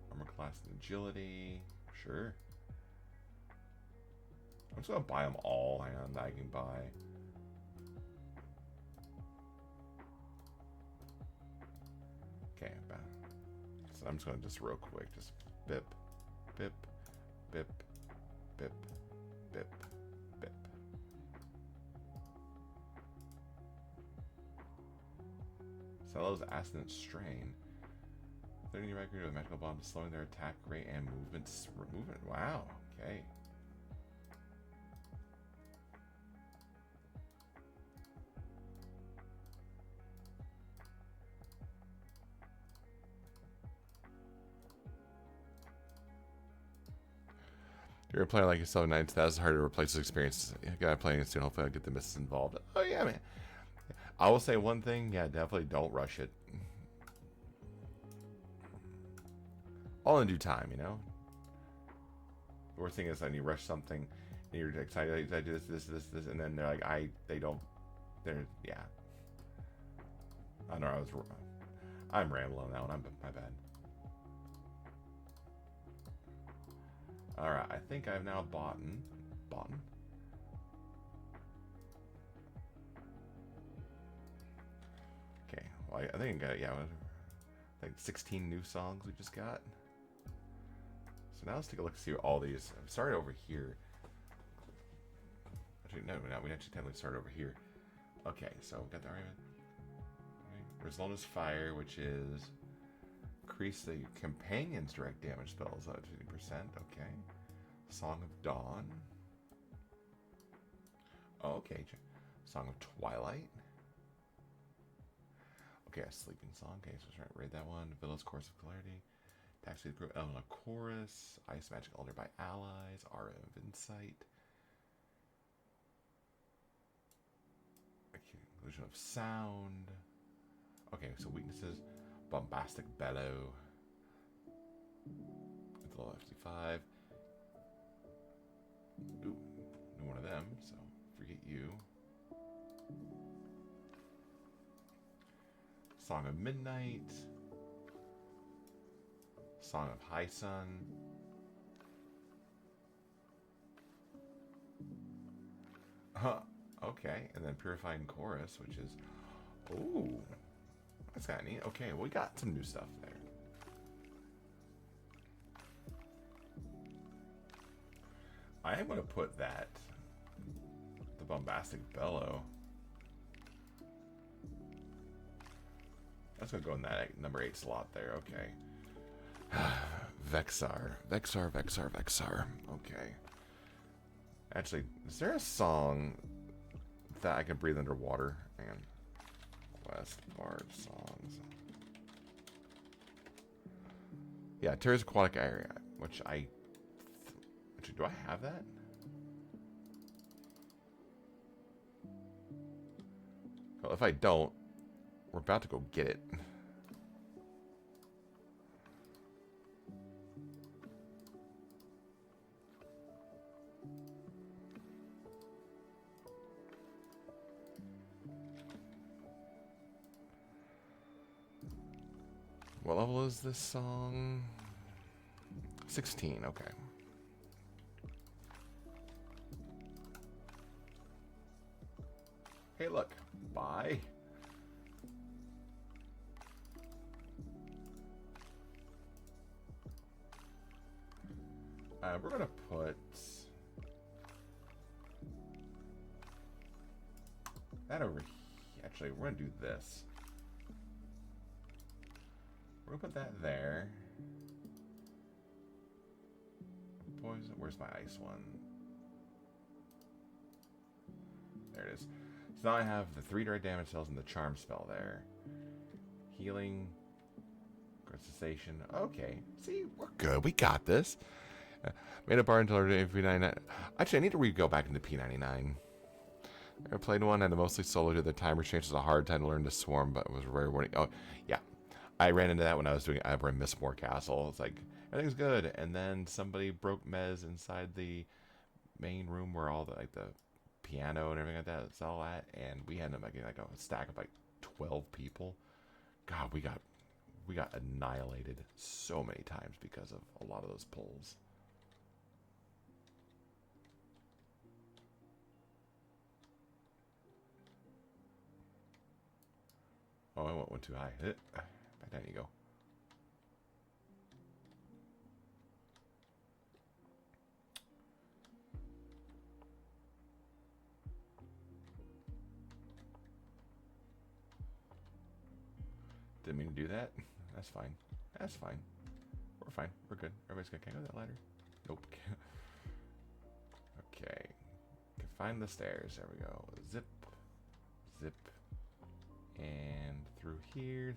Armor class and agility. Sure. I'm just gonna buy them all. Hang on, I can buy. Okay, so I'm just gonna just real quick, just bip, bip, bip, bip, bip, bip. Celo's Ascendant Strain. 30 record with a magical bomb, slowing their attack rate and movement. Wow. Okay. You're a player like yourself, Knights. That's hard to replace those experiences. You gotta play it soon. Hopefully, I'll get the misses involved. Oh yeah, man. I will say one thing. Yeah, definitely don't rush it. All in due time, you know. The worst thing is when you rush something, and you're excited. I do this, and then they're like, yeah. I know I'm rambling now, and my bad. All right, I think I've now bought. Okay, well, I think I got, yeah, like 16 new songs we just got. So now let's take a look and see what all these. I'm started over here. Actually, no, we actually technically started over here. Okay, so we got the argument. Resona's Fire, which is increase the companion's direct damage spells at 50%. Okay. Song of Dawn. Oh, okay. Song of Twilight. Okay, a sleeping song. Okay, so let's read that one. Village Chorus of Clarity. Taxi the Group Element of Chorus. Ice Magic Altar by Allies. Aura of Insight. Illusion of Sound. Okay, so weaknesses. Bombastic Bellow. It's level 55. Ooh, no one of them, so forget you. Song of Midnight. Song of High Sun. Huh. Okay, and then Purifying Chorus, which is... Ooh. That's kind of neat. Okay, well, we got some new stuff there. I am going to put that... The Bombastic Bellow. That's going to go in that number 8 slot there. Okay. Vexar. Okay. Actually, is there a song that I can breathe underwater? And Quest Bard songs. Yeah, Terra's Aquatic Area, which I... Actually, do I have that? Well, if I don't, we're about to go get it. What level is this song? 16, okay. Hey, look. Bye. We're going to put that over here. Actually, we're going to do this. We're going to put that there. Poison. Where's my ice one? There it is. So now I have the 3 direct damage spells and the charm spell there. Healing. Cessation. Okay. See, we're good. We got this. Made a bar until our P99. Actually, I need to go back into P99. I played one, had a mostly solo to the timer change. It was a hard time to learn to swarm, but it was very warning. Oh, yeah. I ran into that when I was doing Ever and Mistmore Castle. It's like, everything's good. And then somebody broke Mez inside the main room where all the, like, the piano and everything like that, it's all at. And we ended up getting like a stack of like 12 people. God, we got annihilated so many times because of a lot of those pulls. Oh, I went one too high. Back down you go. Didn't mean to do that. That's fine. That's fine. We're fine. We're good. Everybody's good. Can I go that ladder? Nope. Okay. Can find the stairs. There we go. Zip. Zip. And through here,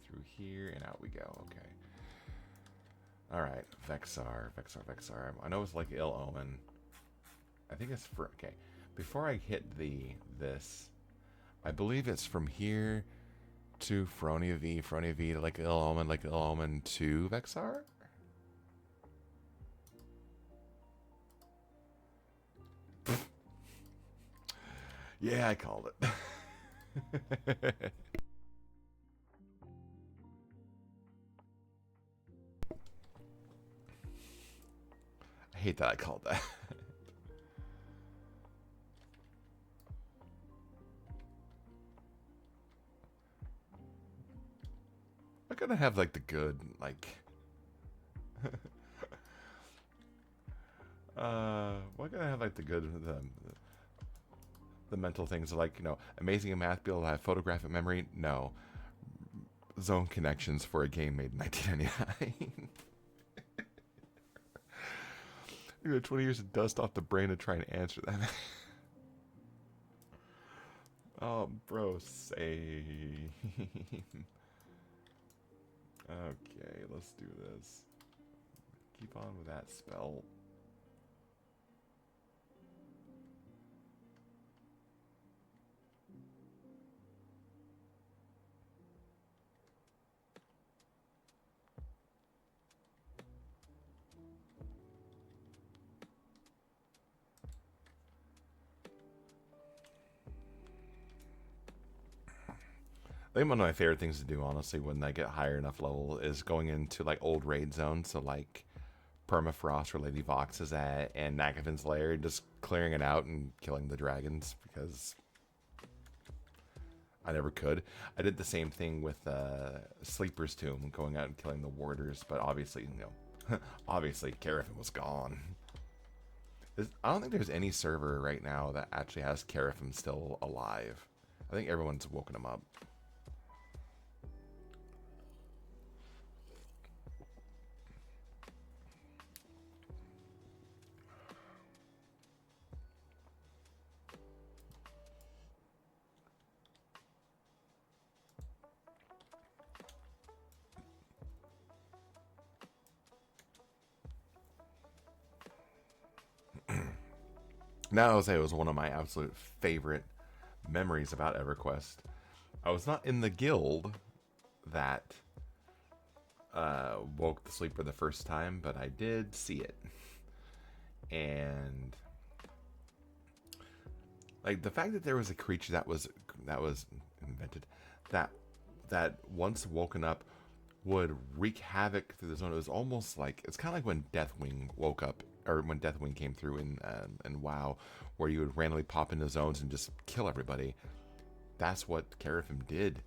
and out we go. Okay. Alright. Vexar. I know it's like Ill Omen. I think it's for... Okay. Before I hit this, I believe it's from here to Feronia V to like Ill Omen to Vexar? Yeah, I called it. hate that I called that. I'm gonna have like the good, like we're gonna have like the good, the mental things like, you know, amazing in math, be able to have photographic memory. No, zone connections for a game made in 1999. 20 years of dust off the brain to try and answer that. Oh, bro, same. Okay, let's do this. Keep on with that spell. I think one of my favorite things to do, honestly, when I get higher enough level, is going into like old raid zones. So like Permafrost, where Lady Vox is at, and Nagavin's lair, and just clearing it out and killing the dragons because I never could. I did the same thing with Sleeper's Tomb, going out and killing the warders, but obviously, you know, obviously, Carafin was gone. I don't think there's any server right now that actually has Carafin still alive. I think everyone's woken him up. Now, I would say it was one of my absolute favorite memories about EverQuest. I was not in the guild that woke the sleeper the first time, but I did see it. And like the fact that there was a creature that was invented that once woken up would wreak havoc through the zone. It was almost like, it's kind of like when Deathwing woke up, or when Deathwing came through in WoW, where you would randomly pop into zones and just kill everybody. That's what Carafin did.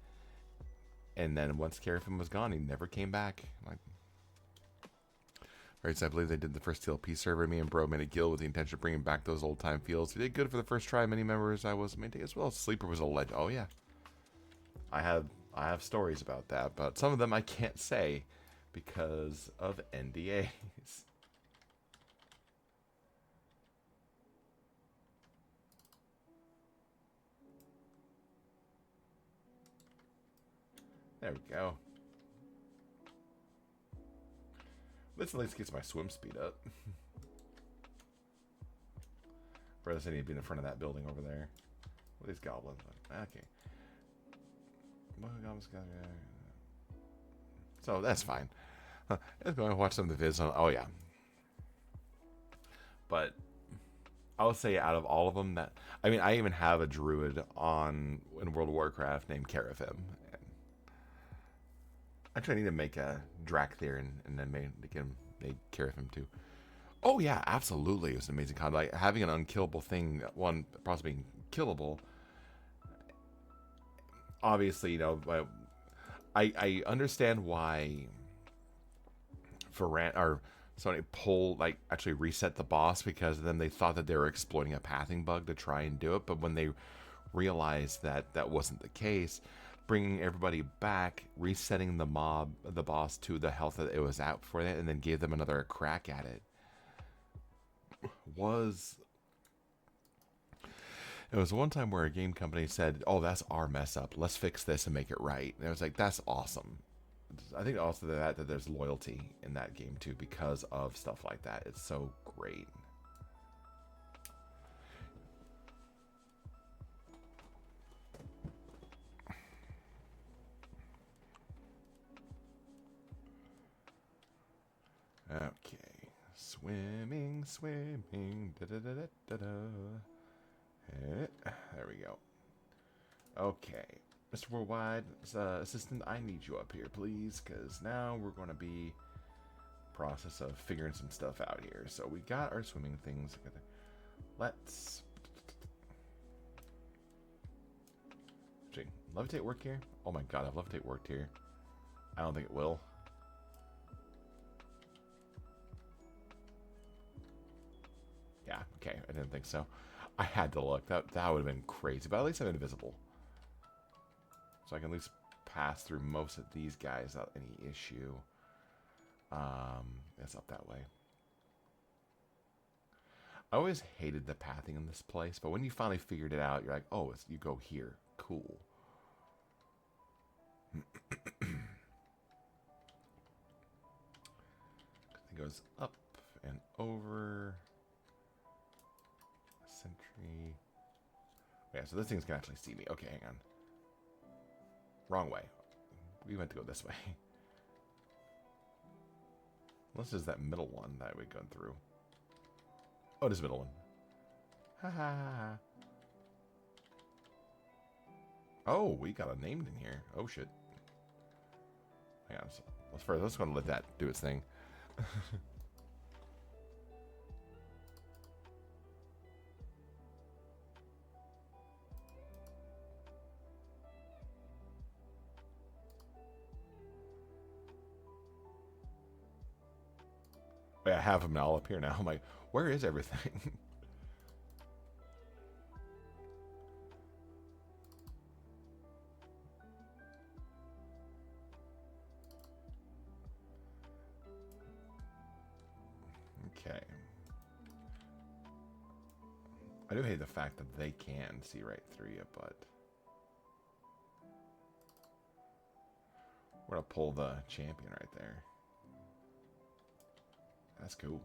And then once Carafin was gone, he never came back. Like, right, so I believe they did the first TLP server. Me and Bro made a guild with the intention of bringing back those old time feels. We did good for the first try. Many members I was maintaining as well. Sleeper was a legend. Oh yeah, I have stories about that, but some of them I can't say because of NDAs. There we go. This at least gets my swim speed up. Brother said he'd be in front of that building over there. What are these goblins? Okay. So that's fine. Let's go and watch some of the vids on. Oh yeah. But I would say out of all of them, that I mean, I even have a druid on in World of Warcraft named Carafim. Actually, I need to make a Drakthir and then make Carafim too. Oh yeah, absolutely. It was an amazing con. Like having an unkillable thing, one possibly being killable. Obviously, you know, I understand why Ferran or Sony actually reset the boss, because then they thought that they were exploiting a pathing bug to try and do it. But when they realized that that wasn't the case, bringing everybody back, resetting the boss to the health that it was at for that, and then gave them another crack at it, it was one time where a game company said, "Oh, that's our mess up. Let's fix this and make it right." And it was like, that's awesome. I think also that there's loyalty in that game too because of stuff like that. It's so great. Okay, swimming, da da da da da. There we go. Okay, Misterworldwide assistant, I need you up here, please, because now we're going to be process of figuring some stuff out here. So we got our swimming things. Let's... Levitate work here? Oh my god, if Levitate worked here. I don't think it will. Yeah, okay, I didn't think so. I had to look. That would have been crazy, but at least I'm invisible. So I can at least pass through most of these guys without any issue. It's up that way. I always hated the pathing in this place, but when you finally figured it out, you're like, oh, you go here. Cool. It goes up and over. Sentry. Yeah, so this thing's gonna actually see me. Okay, hang on. Wrong way. We meant to go this way. Unless there's that middle one that we've gone through. Oh, this middle one. Ha ha ha. Oh, we got a named in here. Oh shit. Hang on. So let's go and let that do its thing. I have them all up here now. I'm like, where is everything? Okay. I do hate the fact that they can see right through you, but we're gonna pull the champion right there. That's cool.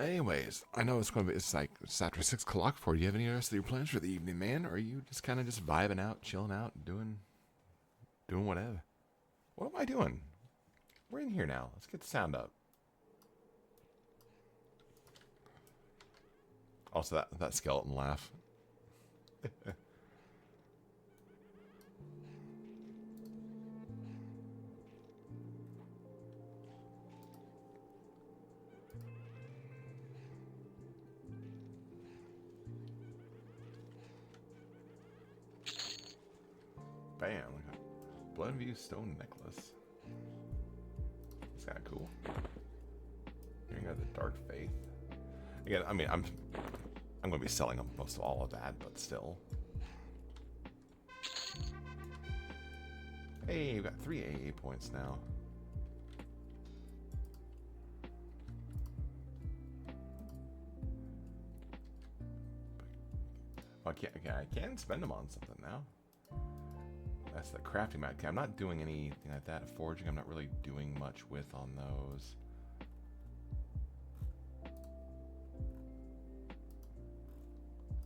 Anyways, I know it's after 6 o'clock for you. Do you have any rest of your plans for the evening, man? Or are you just kind of just vibing out, chilling out, doing whatever? What am I doing? We're in here now. Let's get the sound up. Also, that skeleton laugh. Bam, like a Bloodview stone necklace. It's kind of cool. Here you got the Dark Faith. Again, I mean, I'm going to be selling most of all of that, but still. Hey, we've got 3 AA points now. I can spend them on something now. That's the crafting mat. Okay, I'm not doing anything like that. Forging, I'm not really doing much with on those.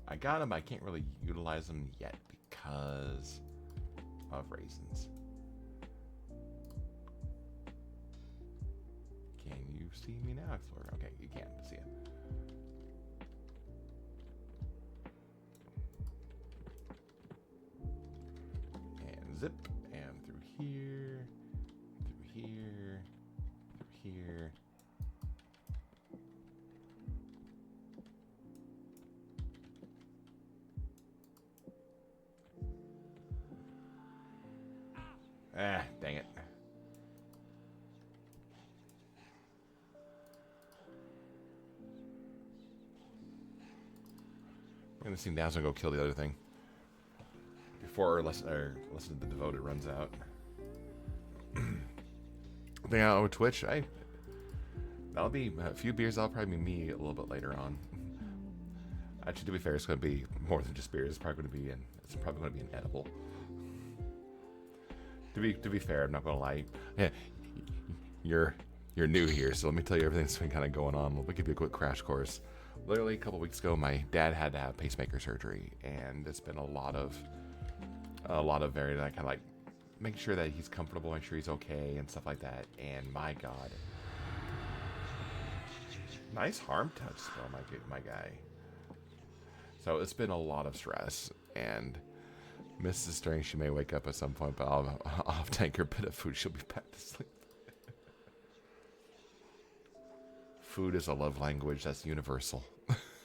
I got them, I can't really utilize them yet because of reasons. Can you see me now, Explorer? Okay, you can see it. Zip, and through here, through here, through here. Ah, dang it. I'm gonna see now, so I'm gonna go kill the other thing. Before listen to the Devoted runs out. Thing out with Twitch, That'll be a few beers. That'll probably be me a little bit later on. Actually, to be fair, it's going to be more than just beers. It's probably going to be an edible. To be fair, I'm not going to lie. Yeah, you're new here, so let me tell you everything that's been kind of going on. Let me give you a quick crash course. Literally a couple weeks ago, my dad had to have pacemaker surgery, and it's been a lot of very kind of like making sure that he's comfortable, make sure he's okay, and stuff like that. And my God, nice harm touch spell, my guy. So it's been a lot of stress, and Mrs. String, she may wake up at some point, but I'll take her a bit of food. She'll be back to sleep. Food is a love language that's universal.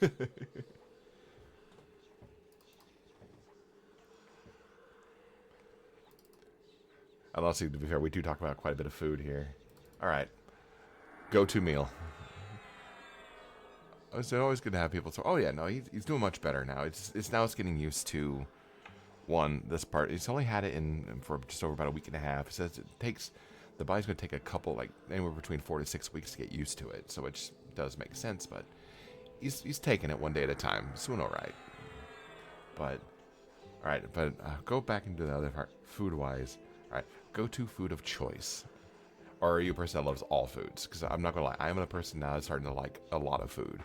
And also, to be fair, we do talk about quite a bit of food here. All right, go-to meal. It's always good to have people. So, oh yeah, no, he's doing much better now. It's now getting used to this part. He's only had it in for just over about a week and a half. It says the body's going to take a couple, like anywhere between 4 to 6 weeks to get used to it. So it does make sense, but he's taking it one day at a time. It's doing all right. But all right, but go back into the other part, food-wise. All right, go-to food of choice. Or are you a person that loves all foods? Because I'm not gonna lie, I'm a person now that's starting to like a lot of food.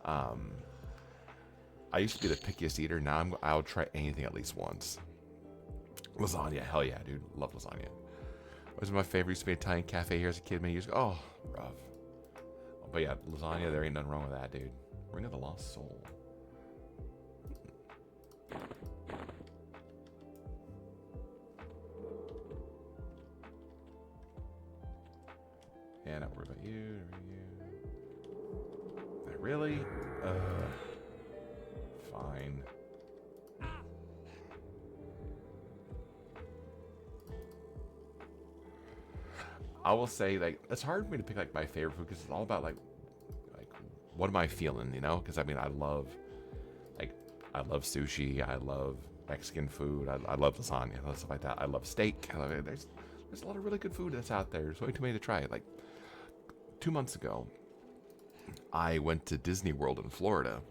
I used to be the pickiest eater. Now I'll try anything at least once. Lasagna, hell yeah, dude, love lasagna. Was my favorite. Used to be an Italian cafe here as a kid many years ago. Oh, rough. But yeah, lasagna, there ain't nothing wrong with that, dude. Ring of the Lost Soul. Yeah, not worry about you. Really? Fine. I will say, like, it's hard for me to pick like my favorite food because it's all about like what am I feeling, you know? Because I mean, I love sushi. I love Mexican food. I love lasagna. I love stuff like that. I love steak. I love it. There's a lot of really good food that's out there. There's way too many to try. Like 2 months ago, I went to Disney World in Florida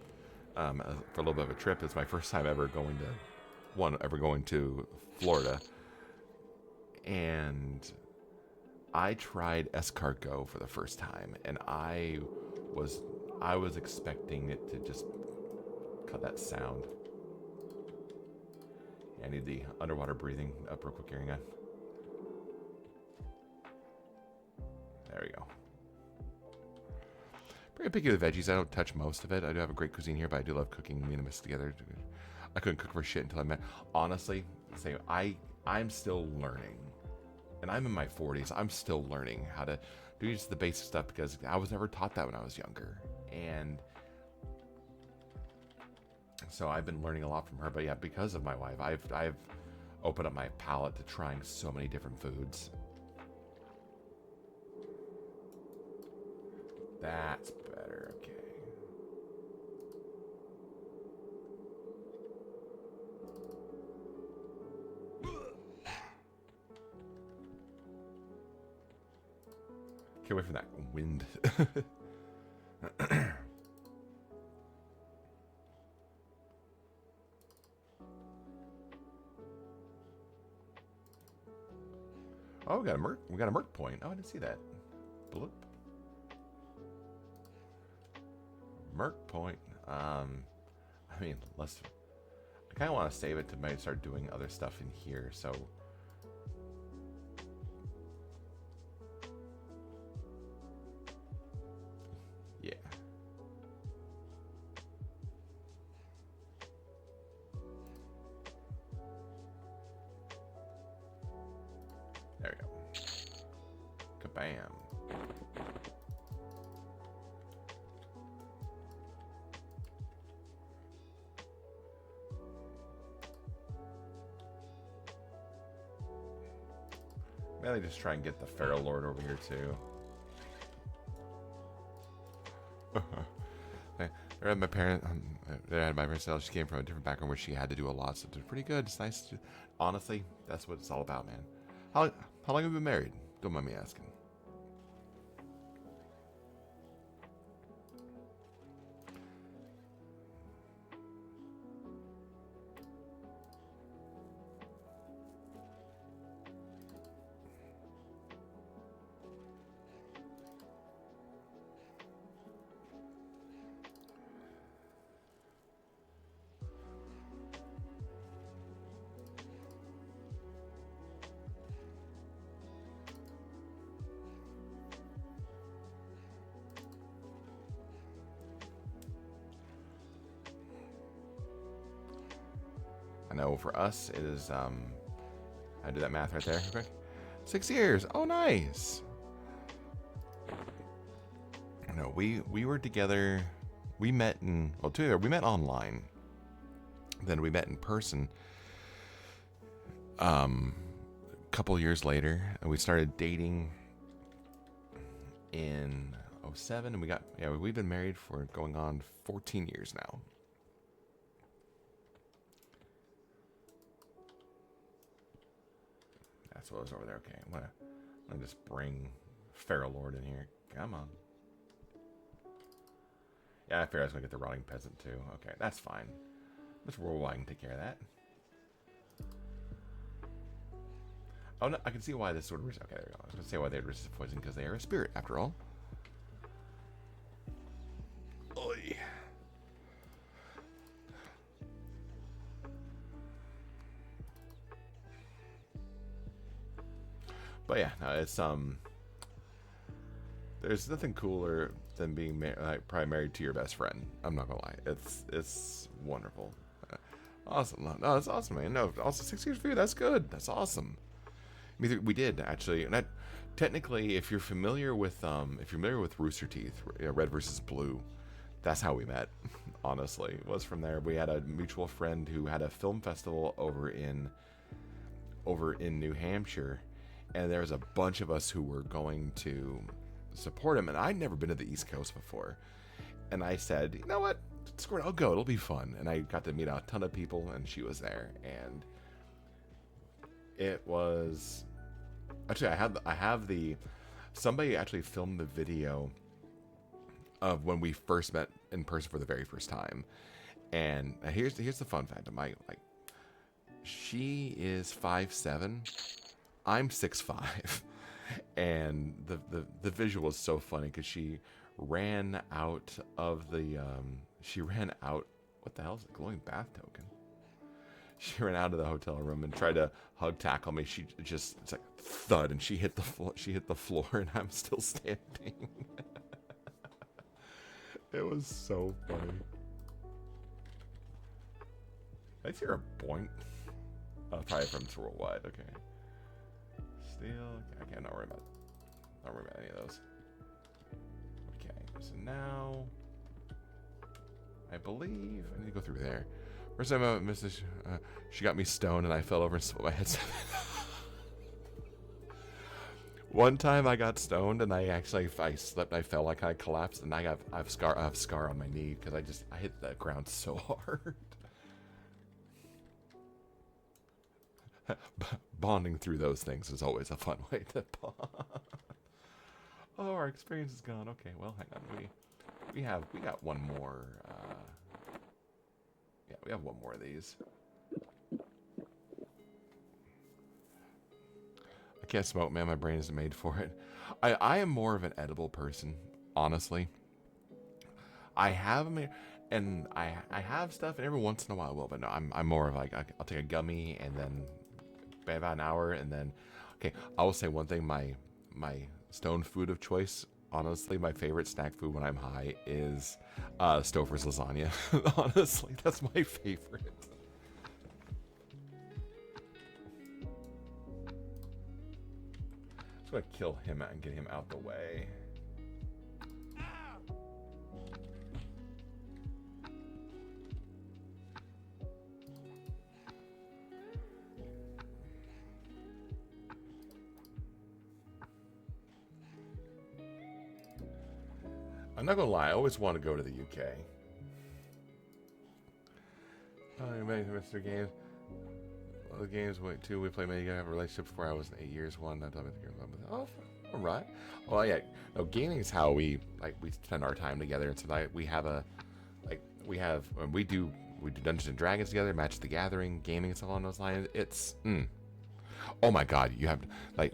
for a little bit of a trip. It's my first time ever going to Florida, and I tried escargot for the first time, and I was expecting it to just cut that sound. I need the underwater breathing up real quick here. Hang on. There we go. Pretty picky with the veggies. I don't touch most of it. I do have a great cuisine here, but I do love cooking. Me and Miss together. I couldn't cook for shit until I met. Honestly, I'm still learning, and I'm in my 40s. I'm still learning how to do just the basic stuff because I was never taught that when I was younger, and so I've been learning a lot from her. But yeah, because of my wife, I've opened up my palate to trying so many different foods. That's better, okay. Can't wait for that wind. Oh, we got a merc point. Oh, I didn't see that. Bloop. Merc point. I mean, I kind of want to save it to maybe start doing other stuff in here. So, yeah. There we go. Kabam. Maybe just try and get the Feral Lord over here too. They had my parents. They had my parents. She came from a different background where she had to do a lot, so it's pretty good. It's nice. Honestly, that's what it's all about, man. How long have you been married? Don't mind me asking. know for us it is, I did that math right there. Okay. 6 years. Oh, nice. No, we were together. We met we met online. Then we met in person. A couple years later, and we started dating in 2007, and we've been married for going on 14 years now. That's what was over there. Okay, I'm gonna just bring Feral Lord in here. Come on. Yeah, I figured I was gonna get the rotting peasant too. Okay, that's fine. Misterworldwide can take care of that. Oh no, I can see why this sort of. Okay, there we go. I was gonna say why they resist poison, because they are a spirit after all. Oy. But yeah, no, it's there's nothing cooler than being probably married to your best friend. I'm not gonna lie, it's wonderful. Awesome. No, that's awesome, man. No, also 6 years for you. That's good. That's awesome. I mean, we did actually, and technically, if you're familiar with Rooster Teeth, Red versus Blue, that's how we met. Honestly, it was from there. We had a mutual friend who had a film festival over in New Hampshire, and there was a bunch of us who were going to support him. And I'd never been to the East Coast before, and I said, you know what? Screw it, I'll go. It'll be fun. And I got to meet a ton of people, and she was there, and it was actually somebody actually filmed the video of when we first met in person for the very first time. And here's the fun fact. She is 5'7", I'm 6'5", and the visual is so funny because she ran out of the what the hell is it? Glowing bath token. She ran out of the hotel room and tried to hug tackle me. It's like thud, and she hit the floor, and I'm still standing. It was so funny. I hear a boink. Oh, probably from Misterworldwide. Okay. Still, okay. Not worry about any of those. Okay, so now I believe I need to go through there. First time I missed this, she got me stoned and I fell over and split my head. One time I got stoned and I slipped, I fell, I kind of collapsed, and I have a scar on my knee because I hit the ground so hard. Bonding through those things is always a fun way to bond. Oh, our experience is gone. Okay, well, hang on. We got one more. Yeah, we have one more of these. I can't smoke, man. My brain isn't made for it. I am more of an edible person, honestly. I have stuff, and every once in a while I will, but no, I'm more of like I'll take a gummy and then about an hour, and then okay. I will say one thing: my stone food of choice. Honestly, my favorite snack food when I'm high is Stouffer's lasagna. Honestly, that's my favorite. I'm just gonna kill him and get him out the way. I'm not gonna lie, I always want to go to the UK. Mr. Games. Well, the games too. We play many. I have a relationship before I was 8 years. One. Oh, all right. Well, yeah. No, gaming is how we spend our time together. And tonight we do Dungeons and Dragons together, Match the Gathering, gaming and stuff along those lines. It's oh my God, you have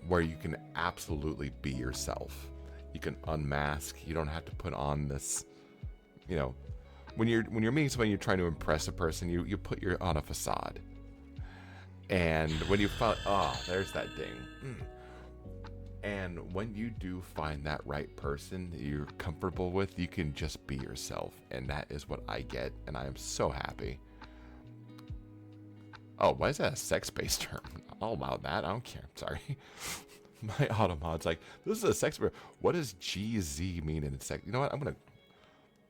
where you can absolutely be yourself. You can unmask. You don't have to put on this, when you're meeting somebody, you're trying to impress a person. You put on a facade. And when you find, there's that ding. And when you do find that right person that you're comfortable with, you can just be yourself, and that is what I get, and I am so happy. Oh, why is that a sex-based term? All about that. I don't care. Sorry. My automod's like, this is a sex. What does GZ mean in sex? You know what?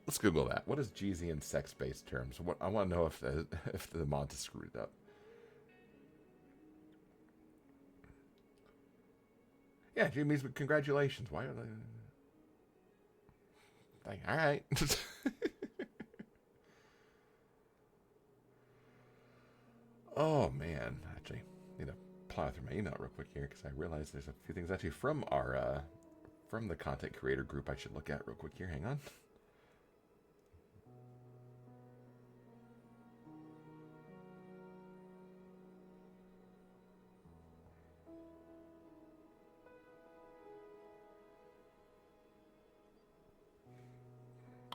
Let's Google that. What is GZ in sex-based terms? What I want to know if the mod is screwed up. Yeah, G means congratulations. Why are they? Like, all right. Oh man, actually, need to plow through my email real quick here because I realized there's a few things actually from our from the content creator group I should look at real quick here. Hang on.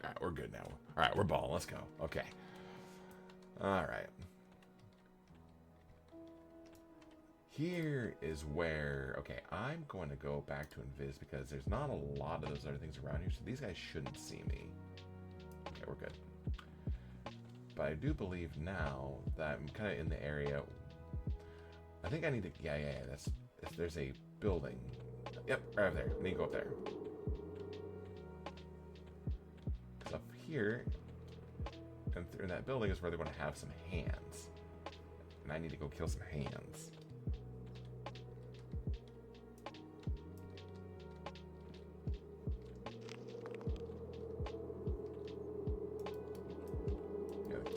All right, we're good now. All right, we're balling. Let's go. Okay. All right. Here is where, okay, I'm going to go back to Invis because there's not a lot of those other things around here, so these guys shouldn't see me. Okay, we're good. But I do believe now that I'm kind of in the area. I think I need to, yeah, there's a building. Yep, right over there. I need to go up there. Because up here, and in that building is where they're going to have some hands. And I need to go kill some hands.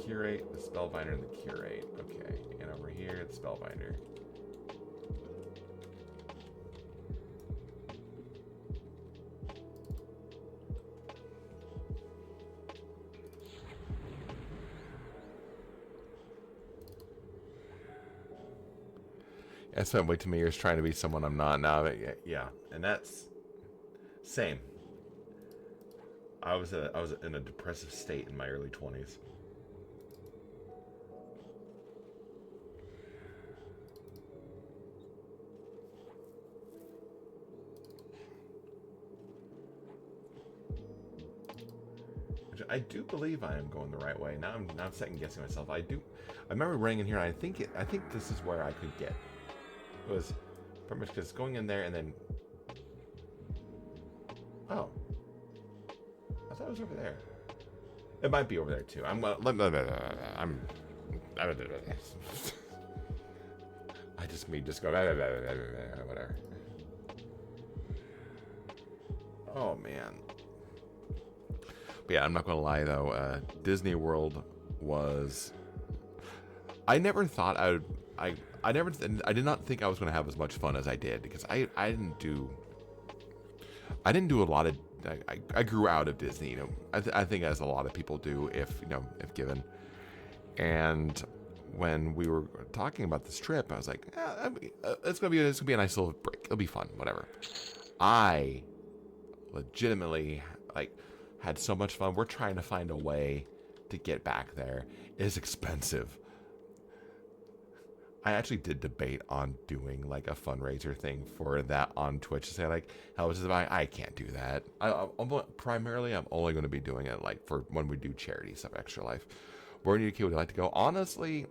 Curate, the Spellbinder, and the Curate. Okay, and over here, the Spellbinder. I spent way too many years trying to be someone I'm not now. Yeah, and that's same. I was in a depressive state in my early 20s. I do believe I am going the right way. Now I'm second guessing myself. I remember running in here. And I think this is where I could get. It was pretty much because going in there and then. Oh, I thought it was over there. It might be over there too. I just go whatever. Oh man. But yeah, I'm not gonna lie though. Disney World was. I never thought I would. I did not think I was gonna have as much fun as I did because I didn't do a lot of. I grew out of Disney. You know, I think as a lot of people do, if given. And when we were talking about this trip, I was like, it's gonna be a nice little break. It'll be fun, whatever. I legitimately had so much fun. We're trying to find a way to get back there. It is expensive. I actually did debate on doing a fundraiser thing for that on Twitch to say how much is it? I can't do that. Primarily, I'm only going to be doing it for when we do charity stuff, Extra Life. Where do you would like to go? Honestly,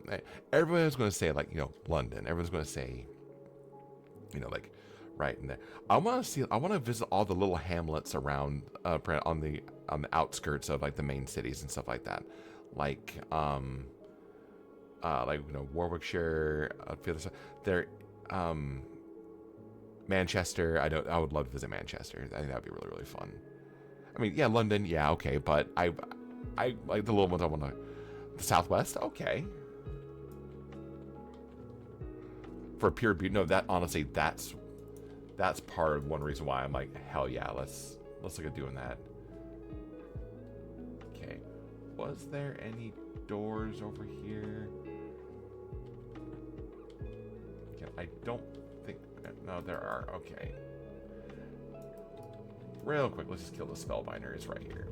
everyone's going to say London. Everyone's going to say, right in there. I want to visit all the little hamlets around on the outskirts of the main cities and stuff like that. Warwickshire, there, Manchester. I would love to visit Manchester. I think that'd be really, really fun. I mean, yeah, London, yeah, okay, but I like the little ones. I want to the Southwest, okay. For pure beauty, no, that honestly, that's part of one reason why I'm like, hell yeah, let's look at doing that. Okay, was there any doors over here? Okay, I don't think. No, there are. Okay. Real quick, let's just kill the Spellbinder. It's right here.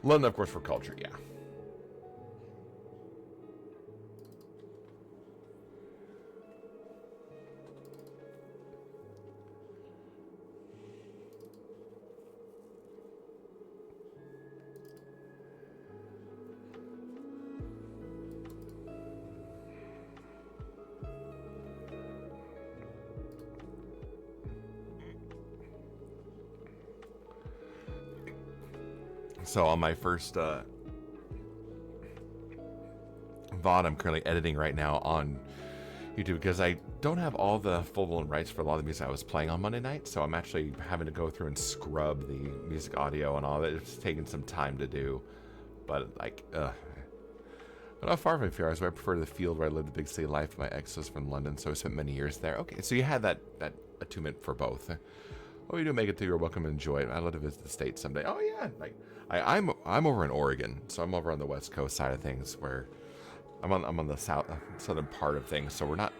London, of course, for culture, yeah. So on my first VOD I'm currently editing right now on YouTube because I don't have all the full-blown rights for a lot of the music I was playing on Monday night, so I'm actually having to go through and scrub the music audio and all that. It's taking some time to do, but like, but not far from here. I prefer the field where I lived the big city life. My ex was from London, so I spent many years there. Okay, so you had that attunement for both. Oh, you do make it through. You're welcome to enjoy it. I'd love to visit the States someday. Oh yeah, like I'm over in Oregon, so I'm over on the West Coast side of things where I'm on the southern part of things, so we're not.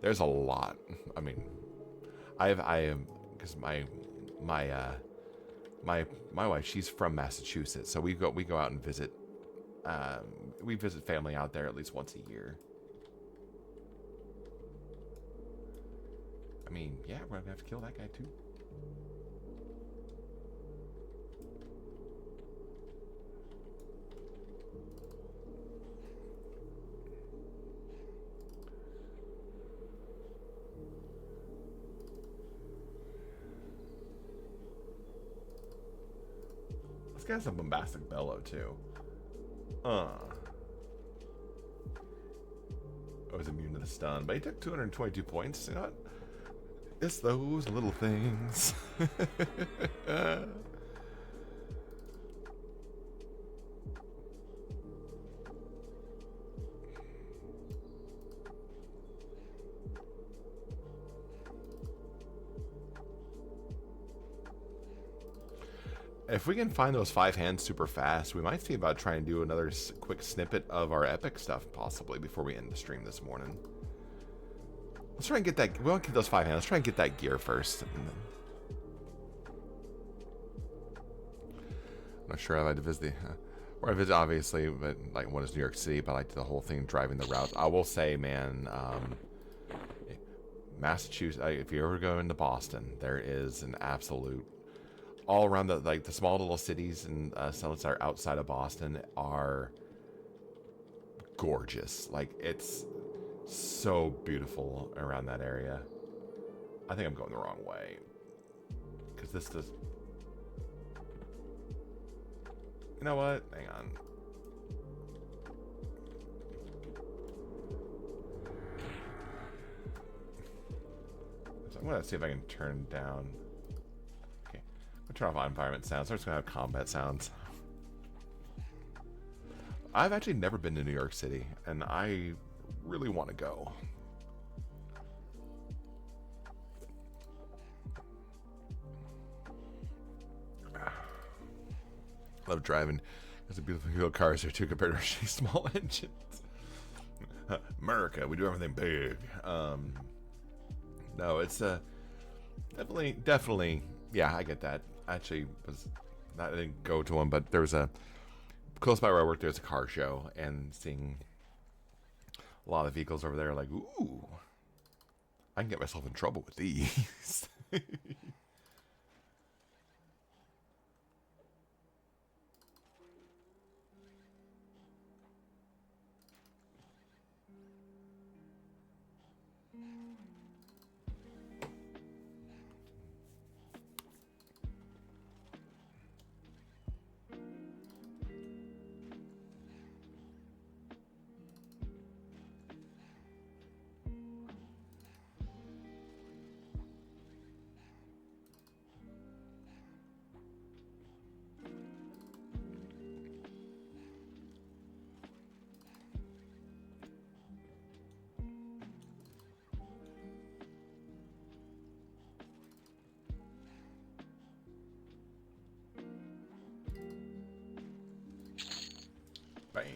There's a lot. I mean, I am because my wife, she's from Massachusetts, so we go out and visit. We visit family out there at least once a year. I mean, yeah, we're gonna have to kill that guy too. This guy's a bombastic bellow too. I was immune to the stun, but he took 222 points. You know what? It's those little things. If we can find those 5 hands super fast, we might see about trying to do another quick snippet of our epic stuff, possibly, before we end the stream this morning. Let's try and get that. We won't get those 5 hands. Let's try and get that gear first. I'm not sure if I'd visit the. Where I visit, obviously, but like one is New York City, but I like the whole thing driving the routes. I will say, man, Massachusetts. If you ever go into Boston, there is an absolute. All around the small little cities and settlements that are outside of Boston are gorgeous. Like, it's so beautiful around that area. I think I'm going the wrong way because this does. You know what? Hang on. So I'm gonna see if I can turn down. Turn off environment sounds. I'm just gonna have combat sounds. I've actually never been to New York City, and I really want to go. Love driving. There's a beautiful hill cars here too compared to our small engines. America, we do everything big. No, it's definitely. Yeah, I get that. Actually, I didn't go to one, but there was a close by where I worked. There's a car show, and seeing a lot of vehicles over there, like, ooh, I can get myself in trouble with these. Bam.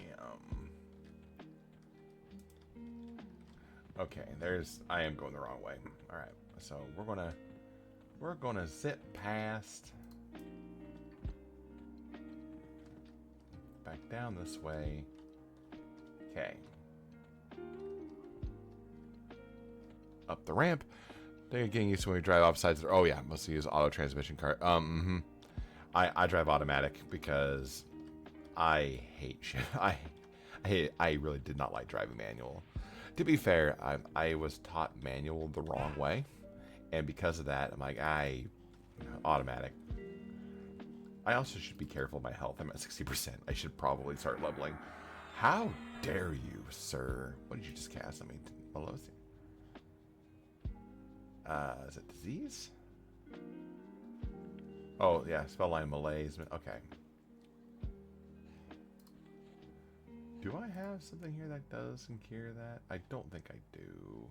Okay, I am going the wrong way. All right, so we're gonna zip past, back down this way. Okay. Up the ramp. They're getting used to when we drive off sides. Oh yeah, mostly use auto transmission car. I drive automatic because I hate shit. I really did not like driving manual. To be fair, I was taught manual the wrong way, and because of that, I'm like, automatic. I also should be careful of my health. I'm at 60%. I should probably start leveling. How dare you, sir? What did you just cast on me? Melosi. Is it disease? Oh, yeah. Spell line malaise. Okay. Do I have something here that does and cure that? I don't think I do.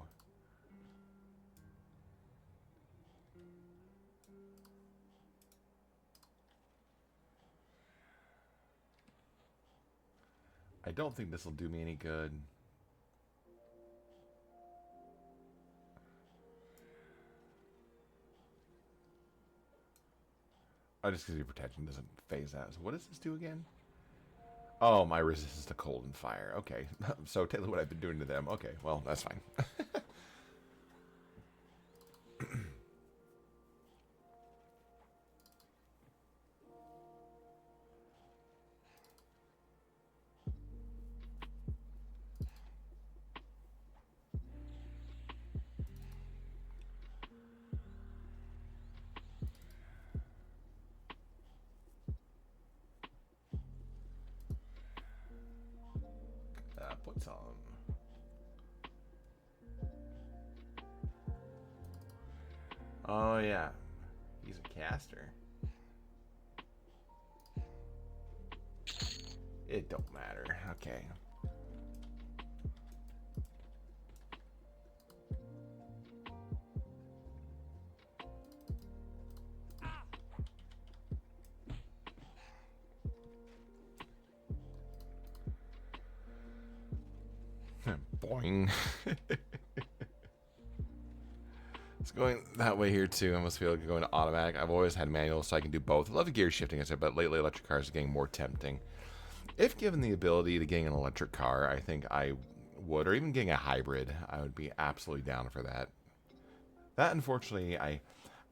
I don't think this will do me any good. Oh, just because your protection doesn't phase out. So what does this do again? Oh, my resistance to cold and fire. Okay. So tell me what I've been doing to them. Okay, well, that's fine. What's on? Oh, yeah. He's a caster. It don't matter. Okay. Boing. It's going that way here too. I almost feel like going to automatic. I've always had manual, so I can do both. I love the gear shifting, I said, but lately electric cars are getting more tempting. If given the ability to getting an electric car, I think I would, or even getting a hybrid, I would be absolutely down for that. That, unfortunately,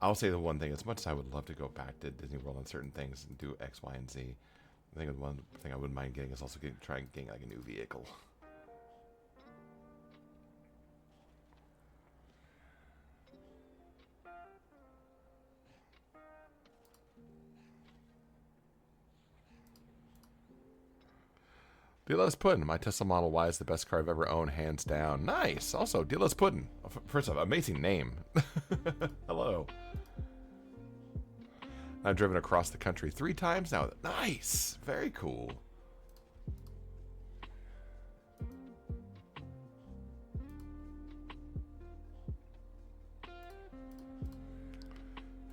I'll say the one thing, as much as I would love to go back to Disney World on certain things and do X, Y, and Z, I think the one thing I wouldn't mind getting is also trying getting like a new vehicle. D-Loves Puddin'. My Tesla Model Y is the best car I've ever owned, hands down. Nice. Also, D-Loves Puddin'. First off, amazing name. Hello. I've driven across the country 3 times now. Nice. Very cool.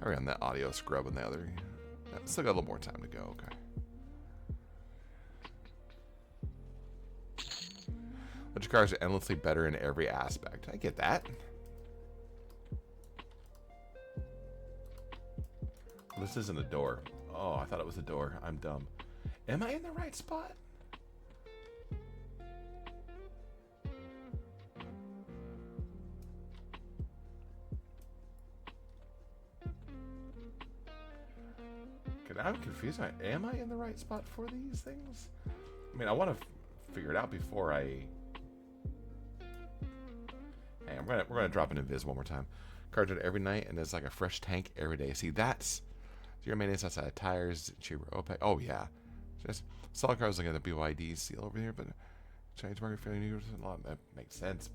Hurry on that audio scrub and the other. Still got a little more time to go. Okay. Electric cars are endlessly better in every aspect. I get that. This isn't a door. Oh, I thought it was a door. I'm dumb. Am I in the right spot? I'm confused. Am I in the right spot for these things? I mean, I want to figure it out before I... Hey, we're gonna drop an invis one more time. Cards it every night, and there's like a fresh tank every day. See, that's zero maintenance outside tires, cheaper OPEC. Oh yeah, just solid cars looking at the BYD seal over here, but Chinese market fairly new. That makes sense.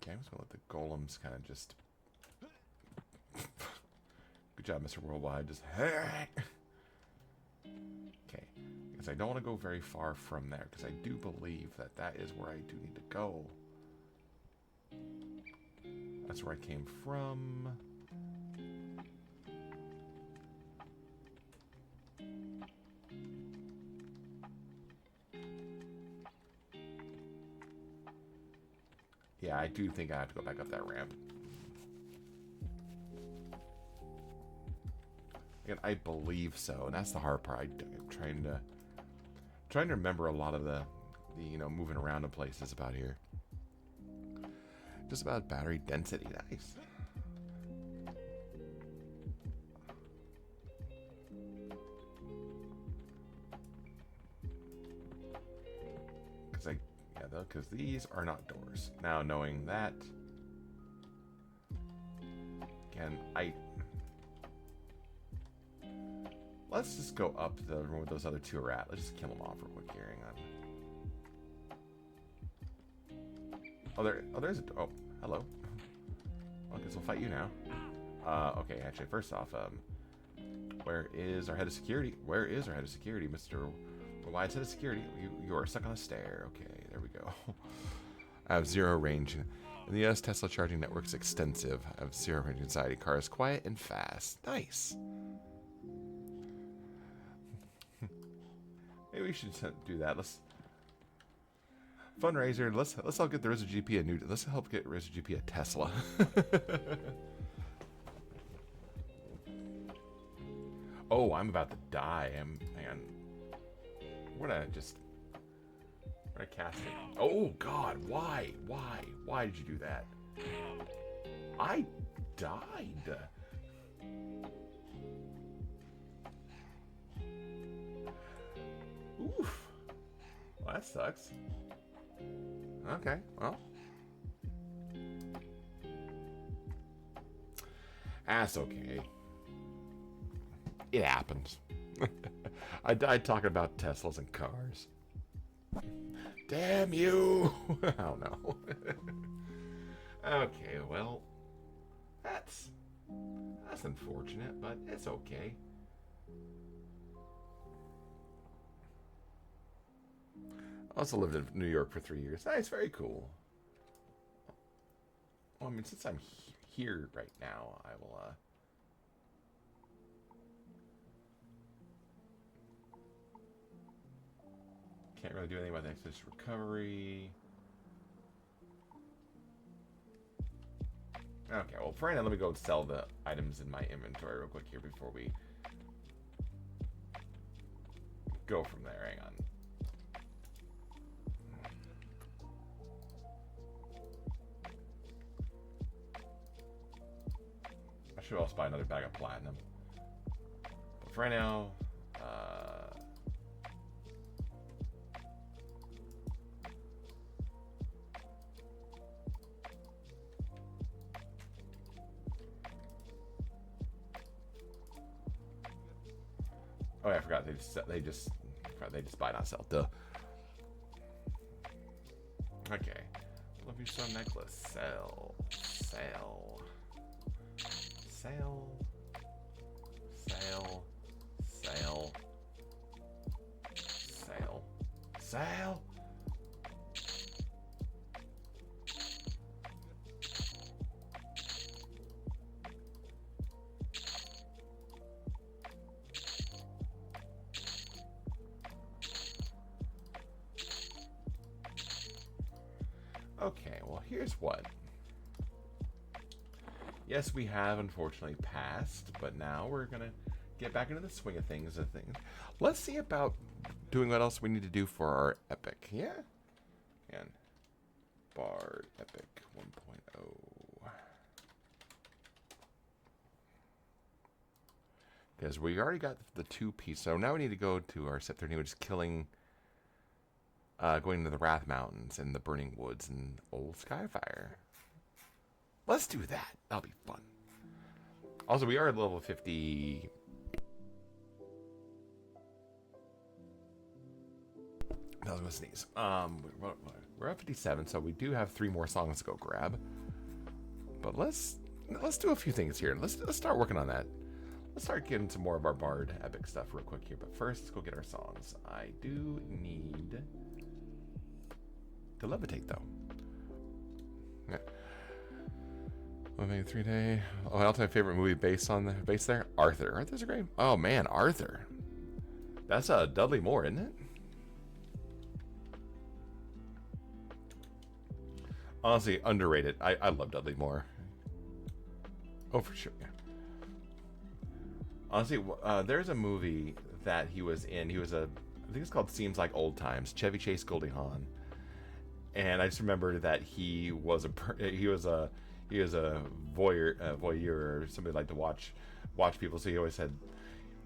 Okay, I'm just gonna let the golems kind of just. Good job, Mr. Worldwide. Just okay. Because I don't want to go very far from there, because I do believe that that is where I do need to go. That's where I came from. Yeah, I do think I have to go back up that ramp. And I believe so, and that's the hard part. I'm trying to remember a lot of the you know, moving around in places about here. Just about battery density. Nice. Because these are not doors. Now, knowing that, again, Let's just go up the room where those other two are at. Let's just kill them off real quick here. Hang on. Oh, there's a... Oh, hello. Well, I guess we'll fight you now. Okay, actually, first off, where is our head of security? Where is our head of security, Mr. Wide's head of security? You are stuck on a stair. Okay, there we go. I have zero range. In the US, Tesla charging network is extensive. I have zero range anxiety. Car is quiet and fast. Nice. Maybe we should do that. Let's fundraiser. Let's help get the RZA GP a new. Let's help get RZA GP a Tesla. Oh, I'm about to die. Hang on. We're gonna cast it. Oh God, why? Why did you do that? I died. Oof. Well, that sucks. Okay, well. That's okay. It happens. I died talking about Teslas and cars. Damn you! I don't know. Okay, well, that's unfortunate, but it's okay. I also lived in New York for 3 years. Nice, very cool. Well, I mean, since I'm here right now, I will, can't really do anything about the excess recovery. Okay, well, for right now, let me go and sell the items in my inventory real quick here before we go from there. Hang on. I should also buy another bag of platinum. But for right now, oh yeah, I forgot they just buy not sell. Duh. Okay. Love you some necklace. Sell. Sell. Sell. Sell. Sell. Sell. Sell. Okay, well, here's what. Yes, we have unfortunately passed, but now we're gonna get back into the swing of things. Let's see about doing what else we need to do for our epic. Yeah, and Bard Epic 1.0, because we already got the 2-piece. So now we need to go to our set 13, which is killing. Going to the Wrath Mountains and the Burning Woods and Old Skyfire. Let's do that. That'll be fun. Also, we are at level 50. I was gonna sneeze. We're at 57, so we do have 3 more songs to go grab. But let's do a few things here. Let's start working on that. Let's start getting some more of our Bard epic stuff real quick here. But first, let's go get our songs. I do need to levitate, though. Yeah. Well, maybe 3-day. Oh, I'll tell my favorite movie based on the base there. Arthur. Arthur's a great. Oh man, Arthur. That's Dudley Moore, isn't it? Honestly, underrated. I love Dudley Moore. Oh, for sure. Yeah. Honestly, there's a movie that he was in. He was I think it's called Seems Like Old Times. Chevy Chase, Goldie Hawn. And I just remember that he was a voyeur, or somebody like to watch people. So he always had.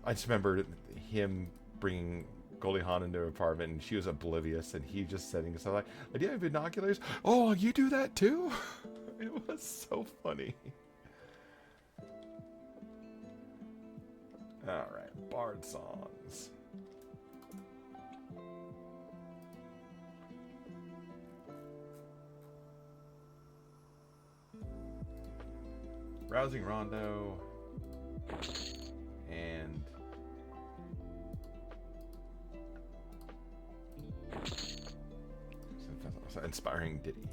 I just remember him bringing Goldie Hawn into an apartment, and she was oblivious, and he just setting stuff like, "Do you have binoculars? Oh, you do that too?" It was so funny. All right, Bard songs. Rousing Rondo. And inspiring ditty.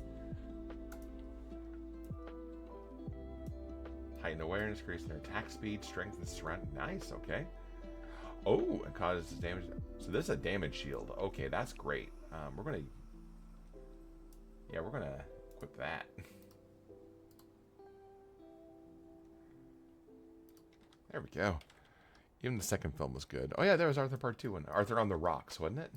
Heightened awareness, increasing their attack speed, strength, and surround. Nice, okay. Oh, it causes damage. So this is a damage shield. Okay, that's great. We're gonna equip that. There we go. Even the second film was good. Oh yeah, there was Arthur Part 2 and Arthur on the Rocks, wasn't it?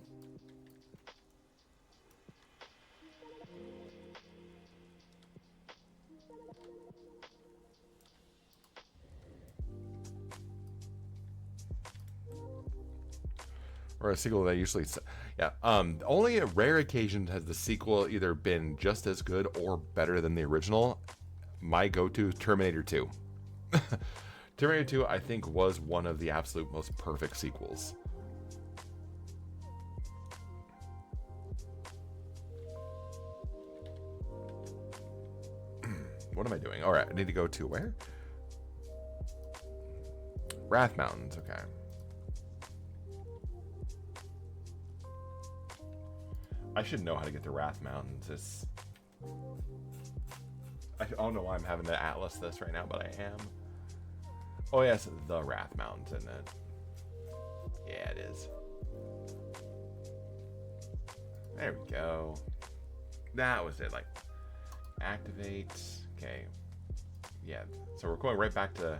Or a sequel that usually, yeah. Only a rare occasion has the sequel either been just as good or better than the original. My go-to, Terminator 2. Terminator 2, I think, was one of the absolute most perfect sequels. What am I doing? All right, I need to go to where? Wrath Mountains, okay. I should know how to get to Wrath Mountains. I don't know why I'm having to Atlas this right now, but I am. Oh yes, the Wrath Mountains, isn't it? Yeah, it is. There we go. That was it. Like, activate. Okay. Yeah. So we're going right back to.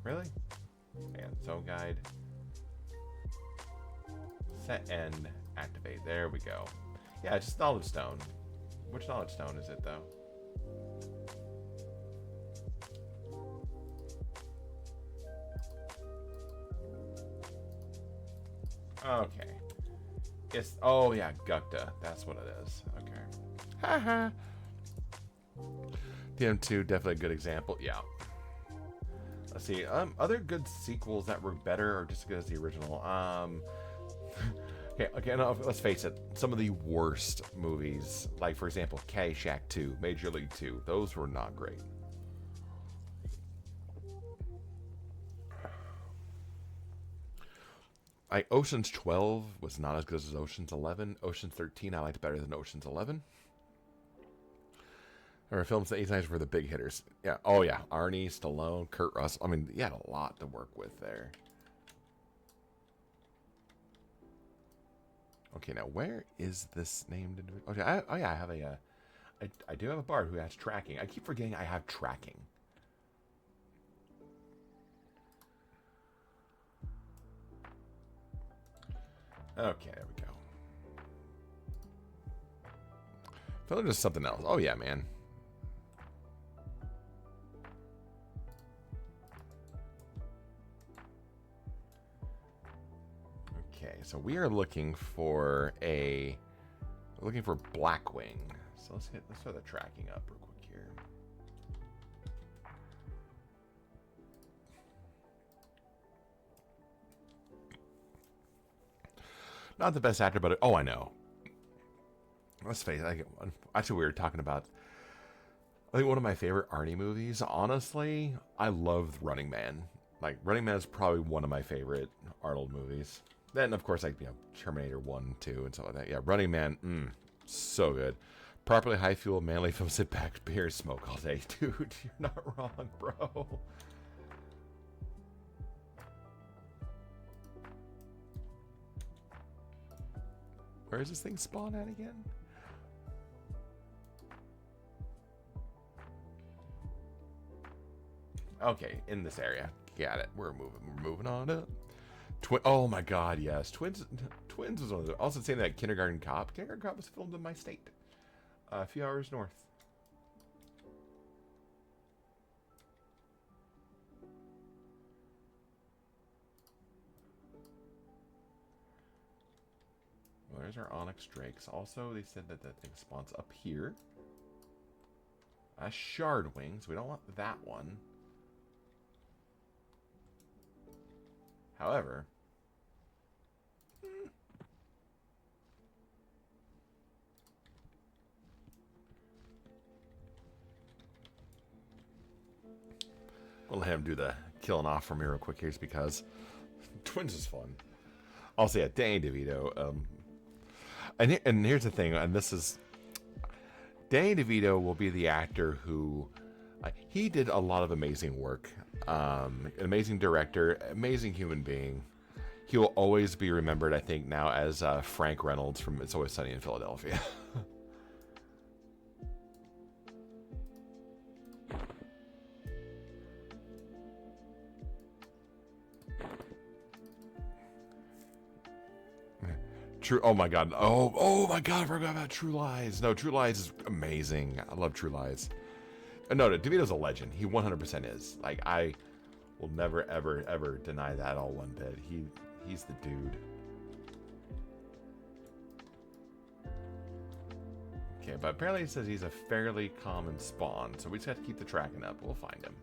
Really? And zone guide. Set end. Activate. There we go. Yeah, just knowledge stone. Which knowledge stone is it though? Okay. It's, oh yeah, Gupta. That's what it is. Okay. Haha. DM2, definitely a good example. Yeah. Let's see. Other good sequels that were better or just as good as the original. Okay, no, let's face it. Some of the worst movies, like for example, Caddyshack 2, Major League 2, those were not great. Like Ocean's 12 was not as good as Ocean's 11. Ocean's 13 I liked better than Ocean's 11. There were films that these times were the big hitters. Yeah. Oh yeah, Arnie, Stallone, Kurt Russell. I mean, you had a lot to work with there. Okay, now where is this named individual? Okay, oh yeah, I have a. I do have a bard who has tracking. I keep forgetting I have tracking. Okay, there we go. I feel like there's something else. Oh yeah, man. Okay, so we are looking for Blackwing. So let's throw the tracking up real quick here. Not the best actor, but oh, I know. Let's face it. Actually, we were talking about. I think one of my favorite Arnie movies. Honestly, I loved Running Man. Like Running Man is probably one of my favorite Arnold movies. Then, of course, like Terminator 1, 2, and stuff like that. Yeah, Running Man, so good. Properly high fuel, manly film, sit back, beer, smoke all day. Dude, you're not wrong, bro. Where is this thing spawn at again? Okay, in this area. Got it. We're moving on up. Oh my God, yes. Twins was one of the. Also saying that Kindergarten Cop. Kindergarten Cop was filmed in my state, a few hours north. Well, there's our Onyx Drakes. Also, they said that thing spawns up here. A Shard Wing, so we don't want that one. However, we'll let him do the killing off for me real quick here, just because Twins is fun. Also, yeah, Danny DeVito. And here's the thing, and this is Danny DeVito will be the actor who he did a lot of amazing work. An amazing director, amazing human being. He will always be remembered, I think, now as Frank Reynolds from It's Always Sunny in Philadelphia. True. Oh my God. Oh my God. I forgot about True Lies. No, True Lies is amazing. I love True Lies. No, DeVito's a legend. He 100% is. Like, I will never, ever, ever deny that all one bit. He's the dude. Okay, but apparently it says he's a fairly common spawn, so we just have to keep the tracking up. We'll find him.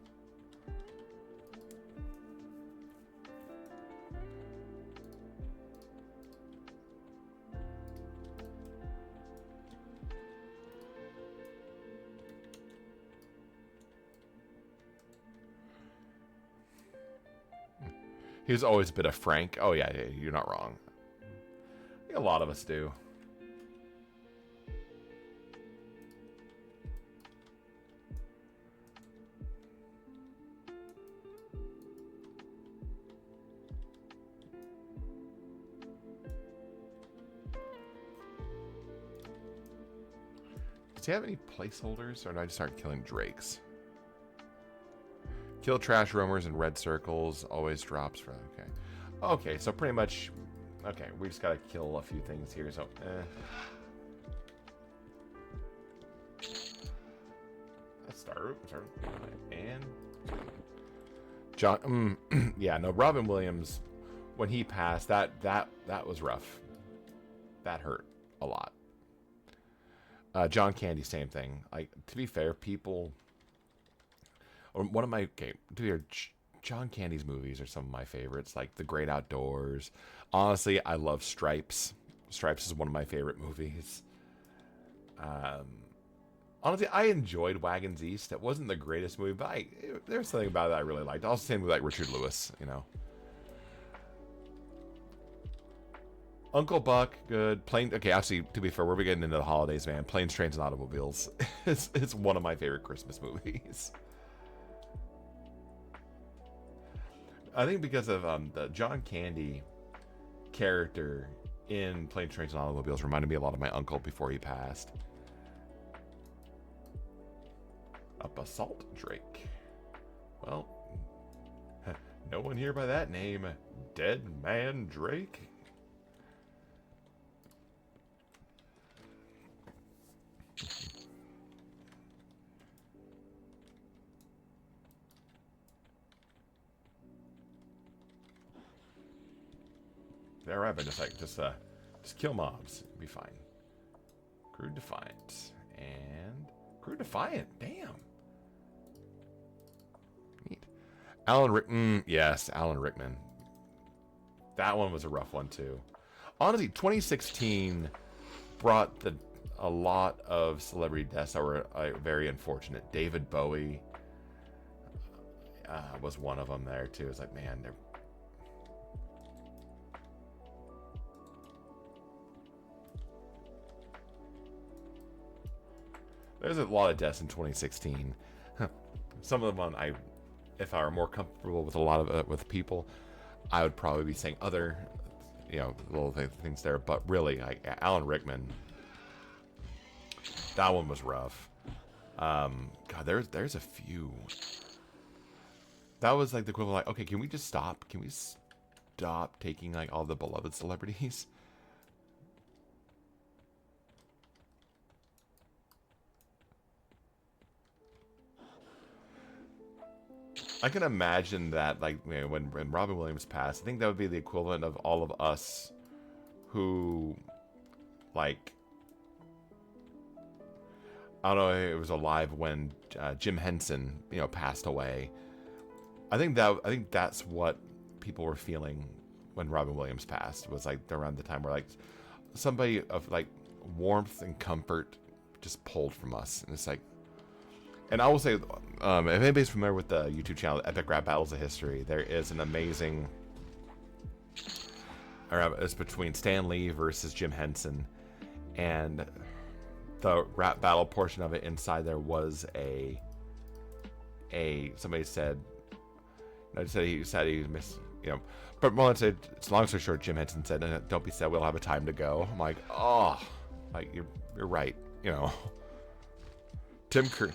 He's always a bit of Frank. Oh, yeah, you're not wrong. I think a lot of us do. Does he have any placeholders, or do I just start killing drakes? Kill trash roamers in red circles. Always drops for... Okay. Okay, so pretty much... Okay, we just gotta kill a few things here, so... Let's start. And... John... yeah, no, Robin Williams, when he passed, that was rough. That hurt a lot. John Candy, same thing. Like, to be fair, people... One of my John Candy's movies are some of my favorites, like The Great Outdoors. Honestly, I love Stripes. Stripes is one of my favorite movies. Honestly, I enjoyed Wagons East. It wasn't the greatest movie, but there's something about it I really liked. Also, same with like Richard Lewis, you know. Uncle Buck, good. Okay, actually, to be fair, we're getting into the holidays, man. Planes, Trains, and Automobiles. It's one of my favorite Christmas movies. I think because of the John Candy character in Planes, Trains, and Automobiles reminded me a lot of my uncle before he passed. A basalt drake. Well, no one here by that name. Dead Man Drake? All right, but just kill mobs, be fine. Crude Defiant and Crude Defiant. Damn. Neat. Alan Rickman. Yes, Alan Rickman. That one was a rough one too. Honestly, 2016 brought a lot of celebrity deaths that were very unfortunate. David Bowie was one of them there too. It's like, man, they're... There's a lot of deaths in 2016. Some of them if I were more comfortable with a lot of with people, I would probably be saying other, little things there. But really, Alan Rickman, that one was rough. God, there's a few. That was like the equivalent. Like, okay, can we just stop? Can we stop taking like all the beloved celebrities? I can imagine that, like, when Robin Williams passed, I think that would be the equivalent of all of us who, like, I don't know if it was alive when Jim Henson, passed away. I think that's what people were feeling when Robin Williams passed. Was like around the time where like somebody of like warmth and comfort just pulled from us, and it's like. And I will say, if anybody's familiar with the YouTube channel Epic Rap Battles of History, there is an amazing. It's between Stan Lee versus Jim Henson, and the rap battle portion of it inside there was somebody said, he said he missed, but well, it's long story short, Jim Henson said, "Don't be sad, we'll have a time to go." I'm like, oh, like you're right, Tim Curry.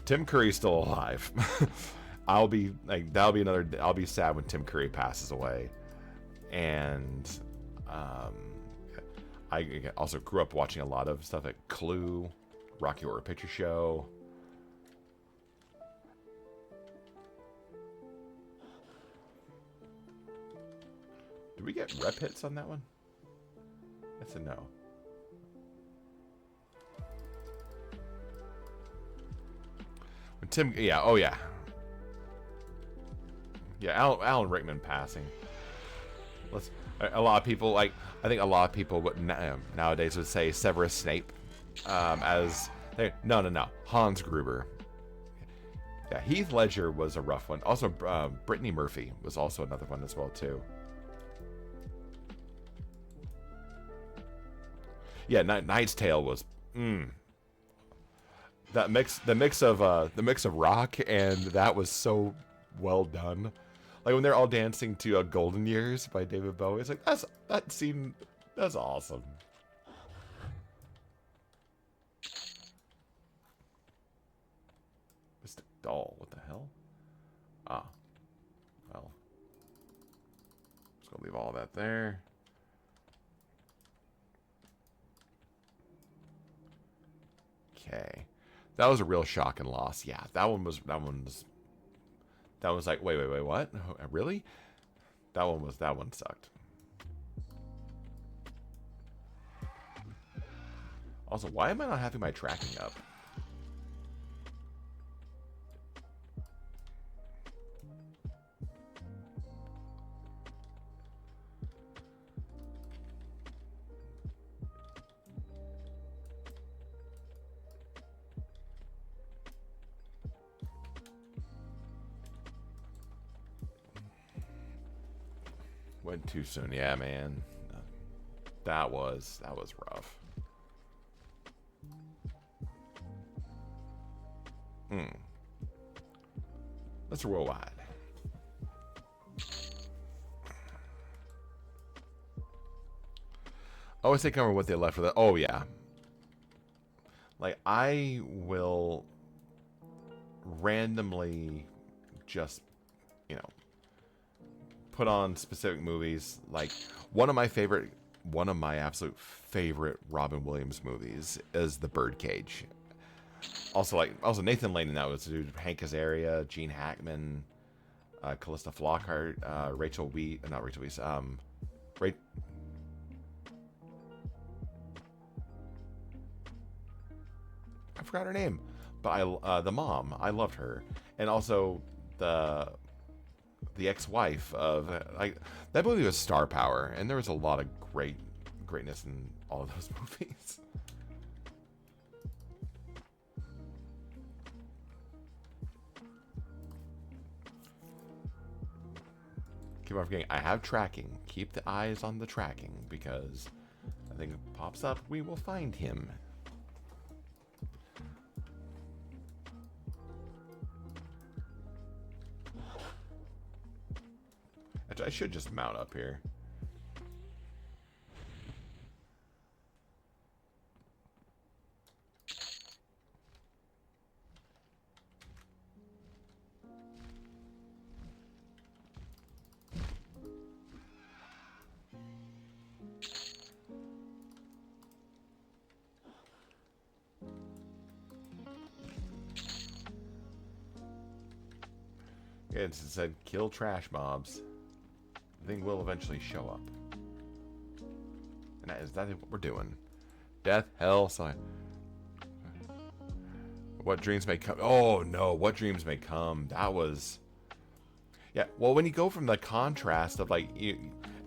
Tim Curry's still alive. I'll be sad when Tim Curry passes away. And I also grew up watching a lot of stuff like Clue, Rocky Horror Picture Show. Did we get rep hits on that one? That's a no. Tim, yeah, oh yeah. Yeah, Alan Rickman passing. A lot of people, I think a lot of people would nowadays would say Severus Snape no, Hans Gruber. Yeah, Heath Ledger was a rough one. Also, Brittany Murphy was also another one as well too. Yeah, Knight's Tale was. The mix of rock and that was so well done. Like when they're all dancing to "Golden Years" by David Bowie, it's like that's awesome. Mr. Doll, what the hell? Ah, well, just gonna leave all that there. Okay. That was a real shock and loss. Yeah, that one was like, wait, what? Really? That one sucked. Also, why am I not having my tracking up? Went too soon. Yeah, man. That was rough. Misterworldwide. I always think over what they left with it. Oh yeah. Like I will randomly just, put on specific movies. Like one of my absolute favorite Robin Williams movies is The Birdcage. Also Nathan Lane in that was Hank Azaria, Gene Hackman, Callista Flockhart, Rachel Weisz, not Rachel Weisz, I forgot her name, but the mom, I loved her, and also the ex-wife of that movie was star power, and there was a lot of greatness in all of those movies. Keep on forgetting, I have tracking. Keep the eyes on the tracking, because I think it pops up, we will find him. I should just mount up here. Yeah, it said kill trash mobs. The thing will eventually show up. And is that what we're doing? Death, hell, sign. What Dreams May Come. Oh, no. What Dreams May Come. That was... Yeah, well, when you go from the contrast of, like...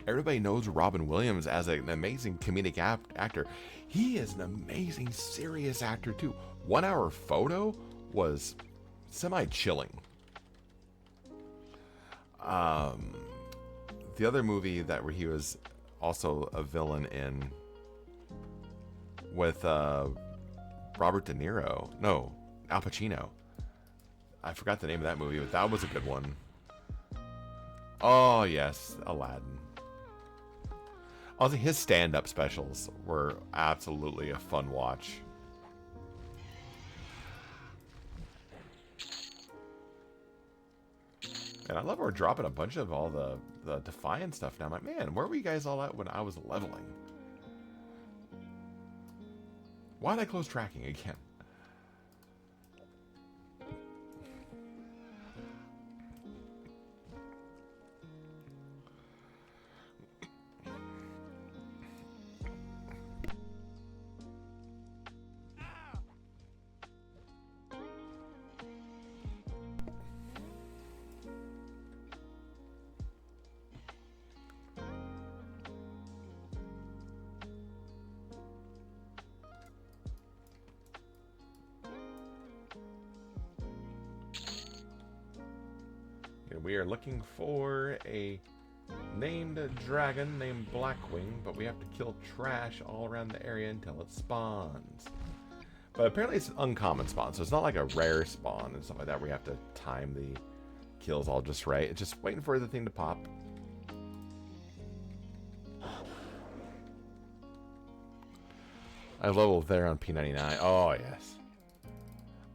everybody knows Robin Williams as an amazing comedic actor. He is an amazing serious actor, too. 1 Hour Photo was semi-chilling. The other movie that where he was also a villain in with Robert De Niro. No, Al Pacino. I forgot the name of that movie, but that was a good one. Oh, yes, Aladdin. Also, his stand-up specials were absolutely a fun watch. And I love we're dropping a bunch of all the Defiant stuff now. I'm like, man, where were you guys all at when I was leveling? Why did I close tracking again? We are looking for a named dragon named Blackwing, but we have to kill trash all around the area until it spawns. But apparently it's an uncommon spawn, so it's not like a rare spawn and stuff like that where you have to time the kills all just right. It's just waiting for the thing to pop. I leveled there on P99. Oh, yes.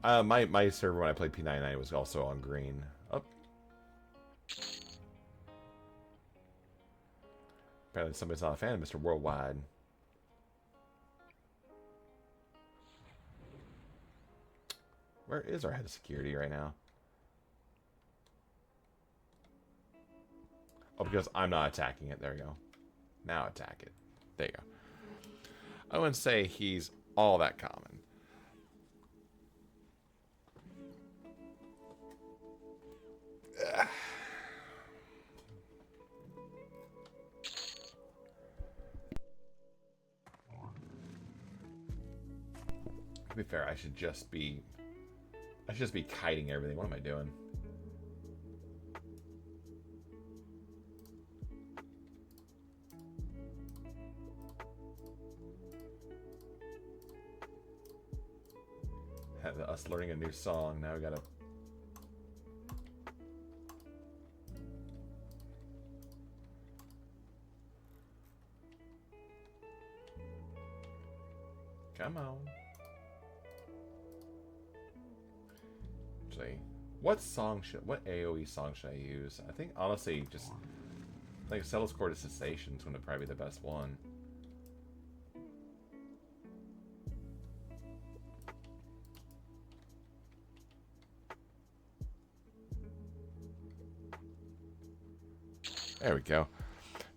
My server when I played P99 was also on green. Oh. Apparently somebody's not a fan of Misterworldwide. Where is our head of security right now? Oh, because I'm not attacking it. There we go. Now attack it. There you go. I wouldn't say he's all that common. Ugh. To be fair, I should just be kiting everything. What am I doing? Have us learning a new song. Now we gotta. Come on. Actually, what AoE song should I use? I think honestly, just like Settles Chord of Cessation is going to probably be the best one. There we go.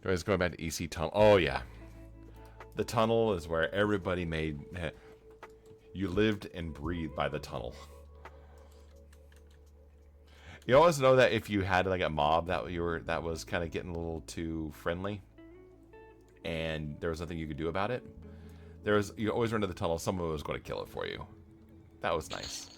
Guys, going back to EC Tunnel. Oh yeah, the tunnel is where everybody made. You lived and breathed by the tunnel. You always know that if you had like a mob that was kind of getting a little too friendly, and there was nothing you could do about it, you always run to the tunnel. Someone was going to kill it for you. That was nice.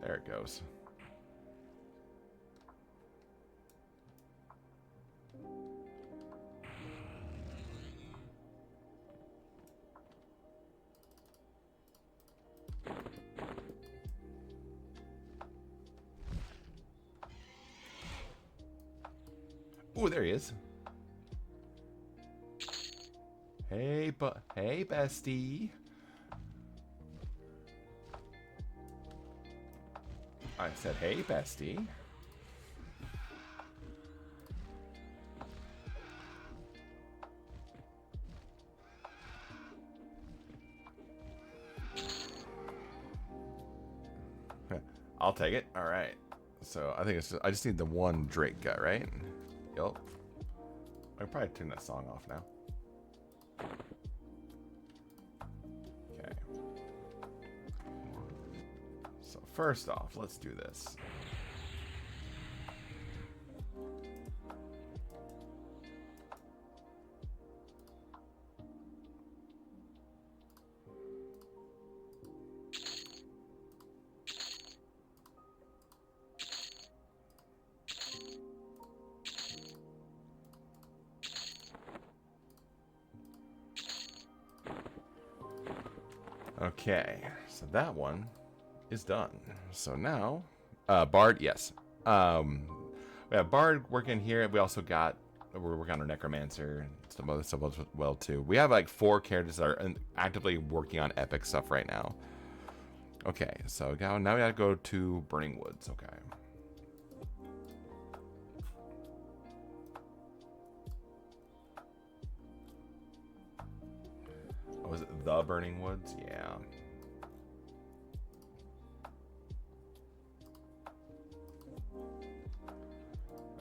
There it goes. Oh, there he is. Hey, bestie. I said, hey, bestie. I'll take it. All right. So I think it's I just need the one Drake gut, right? Yup. I can probably turn that song off now. Okay. So first off, let's do this. Okay, so that one is done. So now, Bard, yes. We have Bard working here. We also got, we're working on our Necromancer and stuff as well too. We have like 4 characters that are actively working on epic stuff right now. Okay, so now we gotta go to Burning Woods. Okay. Was it the Burning Woods? Yeah.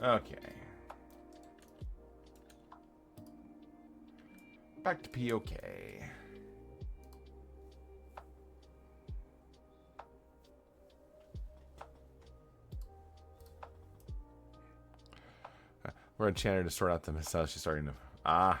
Okay. Back to POK. We're gonna chant her to sort out the missiles. She's starting to. Ah.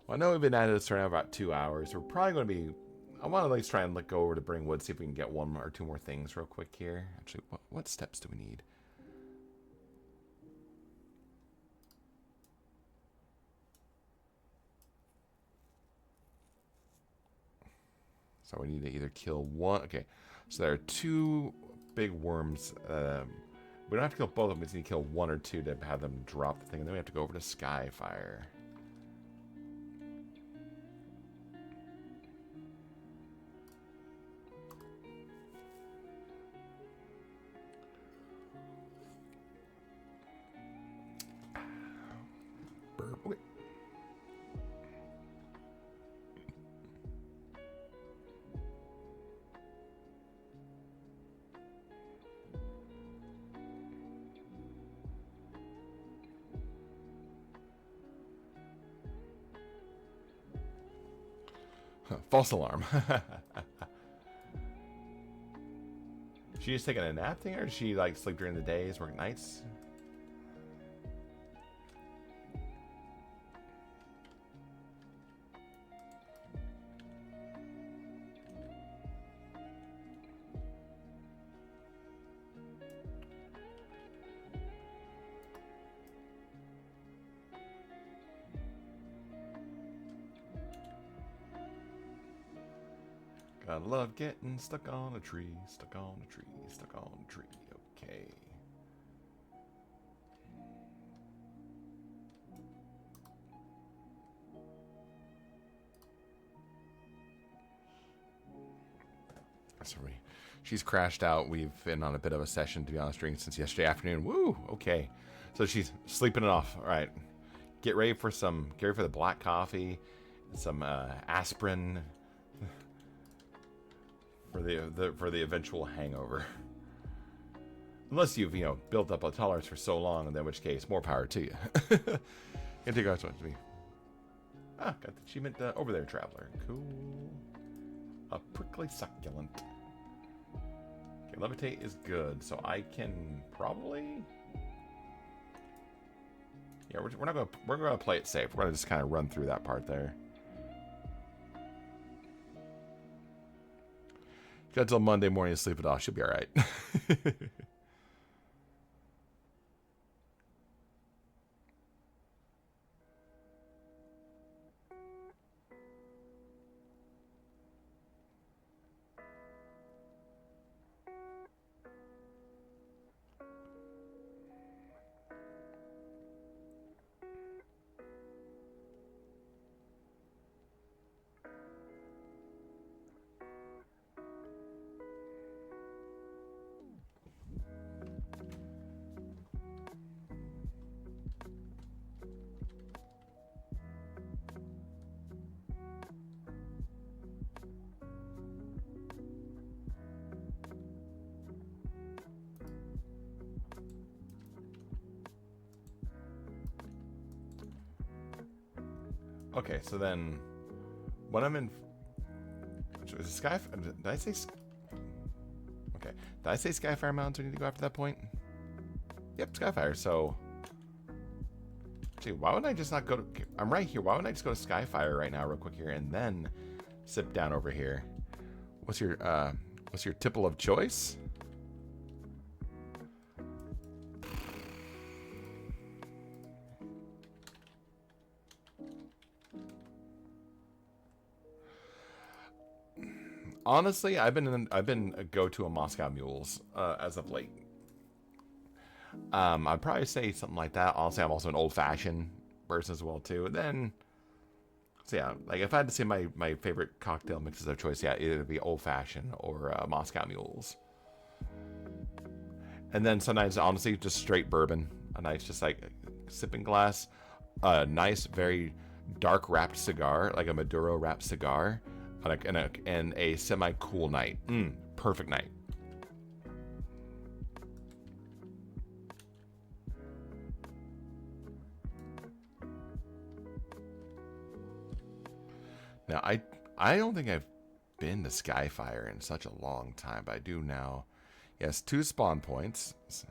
Well, I know we've been at this for about 2 hours. We're probably going to be... I want to at least try and go over to Bringwood, see if we can get 1 or 2 more things real quick here. Actually, what steps do we need? So we need to either kill 1... Okay, so there are 2 big worms. We don't have to kill both of them. We just need to kill 1 or 2 to have them drop the thing. And then we have to go over to Skyfire. Okay. False alarm. She just taking a nap thing, or does she like sleep during the days, work nights? Gotta love getting stuck on a tree, stuck on a tree, stuck on a tree. Okay. Sorry. She's crashed out. We've been on a bit of a session, to be honest, since yesterday afternoon. Woo! Okay. So she's sleeping it off. All right. Get ready for the black coffee, some aspirin for the eventual hangover. Unless you've built up a tolerance for so long, in which case, more power to you. Can take out to me. Ah, got the achievement over there, traveler. Cool. A prickly succulent. Okay, levitate is good, so I can probably. Yeah, we're gonna play it safe. We're gonna just kind of run through that part there. Got till Monday morning to sleep it off. She'll be all right. Okay, so then when I'm in, is it Sky? Did I say? Okay, did I say Skyfire Mountains? We need to go after that point. Yep, Skyfire. So, gee, why wouldn't I just not go to? I'm right here. Why wouldn't I just go to Skyfire right now, real quick here, and then sip down over here? What's your tipple of choice? Honestly, I've been a go-to a Moscow Mules as of late. I'd probably say something like that. Honestly, I'm also an old-fashioned person as well too. Then, so yeah, like if I had to say my favorite cocktail mixes of choice, yeah, either be old-fashioned or Moscow Mules. And then sometimes, honestly, just straight bourbon. A nice, just like sipping glass. A nice, very dark wrapped cigar, like a Maduro wrapped cigar, and a semi-cool night. Perfect night. Now, I don't think I've been to Skyfire in such a long time, but I do now. Yes, 2 spawn points. So.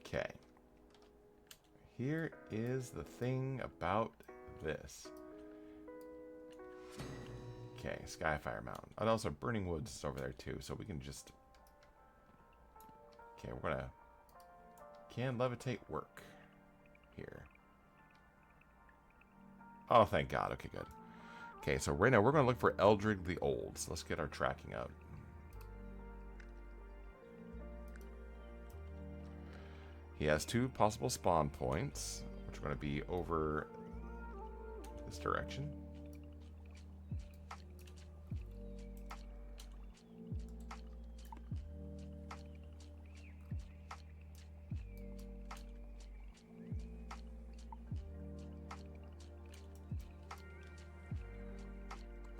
Okay. Here is the thing about this. Okay, Skyfire Mountain. And also Burning Woods is over there too, so we can just... Okay, we're gonna... Can levitate work here? Oh, thank God. Okay, good. Okay, so right now we're gonna look for Eldrig the Old. So let's get our tracking up. He has 2 possible spawn points, which are going to be over this direction.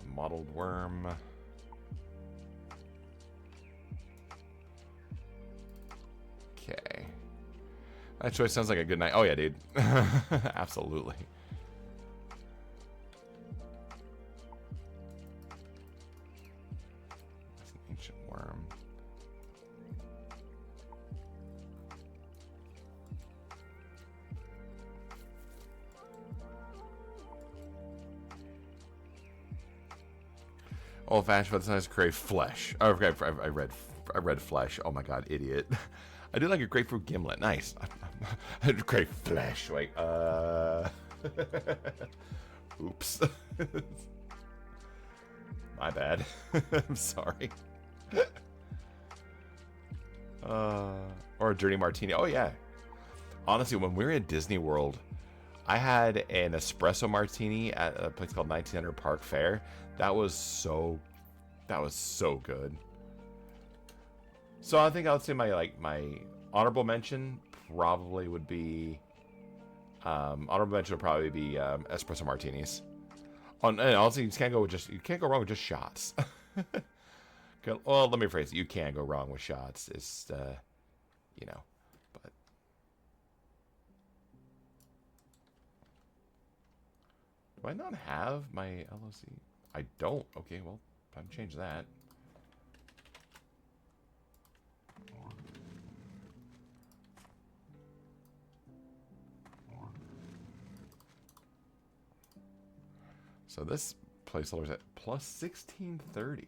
A mottled worm. Okay. That choice sounds like a good night. Oh, yeah, dude. Absolutely. That's an ancient worm. Old fashioned, but sometimes crave flesh. Oh, okay, I read flesh. Oh my God, idiot. I do like a grapefruit gimlet. Nice. Great flesh. Wait. Oops. My bad. I'm sorry. Or a dirty martini. Oh yeah. Honestly, when we were at Disney World, I had an espresso martini at a place called 1900 Park Fair. That was so good. So I think I would say my honorable mention probably would be espresso martinis. And also you can't go wrong with just shots. Well, let me rephrase it. You can go wrong with shots. It's but do I not have my LOC? I don't. Okay, well, time to change that. So this placeholder's at plus 1630.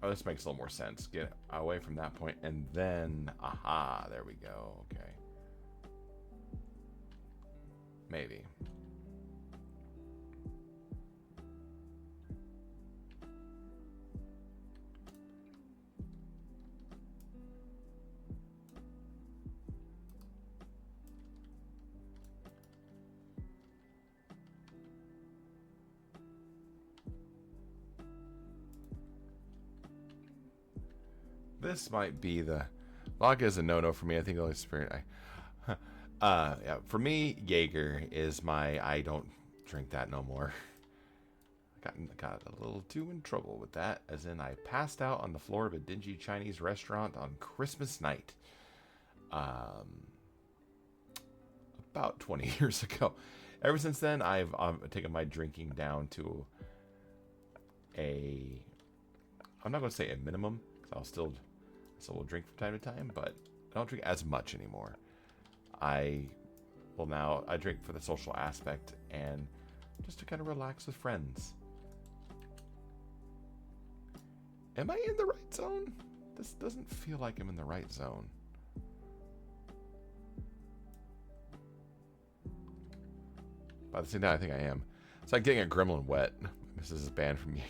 Oh, this makes a little more sense. Get away from that point, and then, aha, there we go. Okay. Maybe. This might be the Vodka is a no-no for me. I think the only spirit yeah, for me, Jaeger is my. I don't drink that no more. Got a little too in trouble with that, as in I passed out on the floor of a dingy Chinese restaurant on Christmas night, about 20 years ago. Ever since then, I've taken my drinking down to a. I'm not going to say a minimum, because I'll still will drink from time to time, but I don't drink as much anymore. I drink for the social aspect and just to kind of relax with friends. Am I in the right zone? This doesn't feel like I'm in the right zone. By the same time, I think I am. It's like getting a gremlin wet. This is banned from me.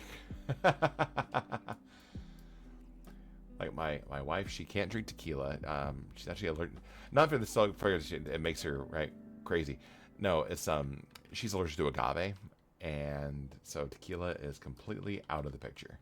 Like my wife, she can't drink tequila. She's actually allergic. Not for the song, it makes her right crazy. No, it's she's allergic to agave, and so tequila is completely out of the picture.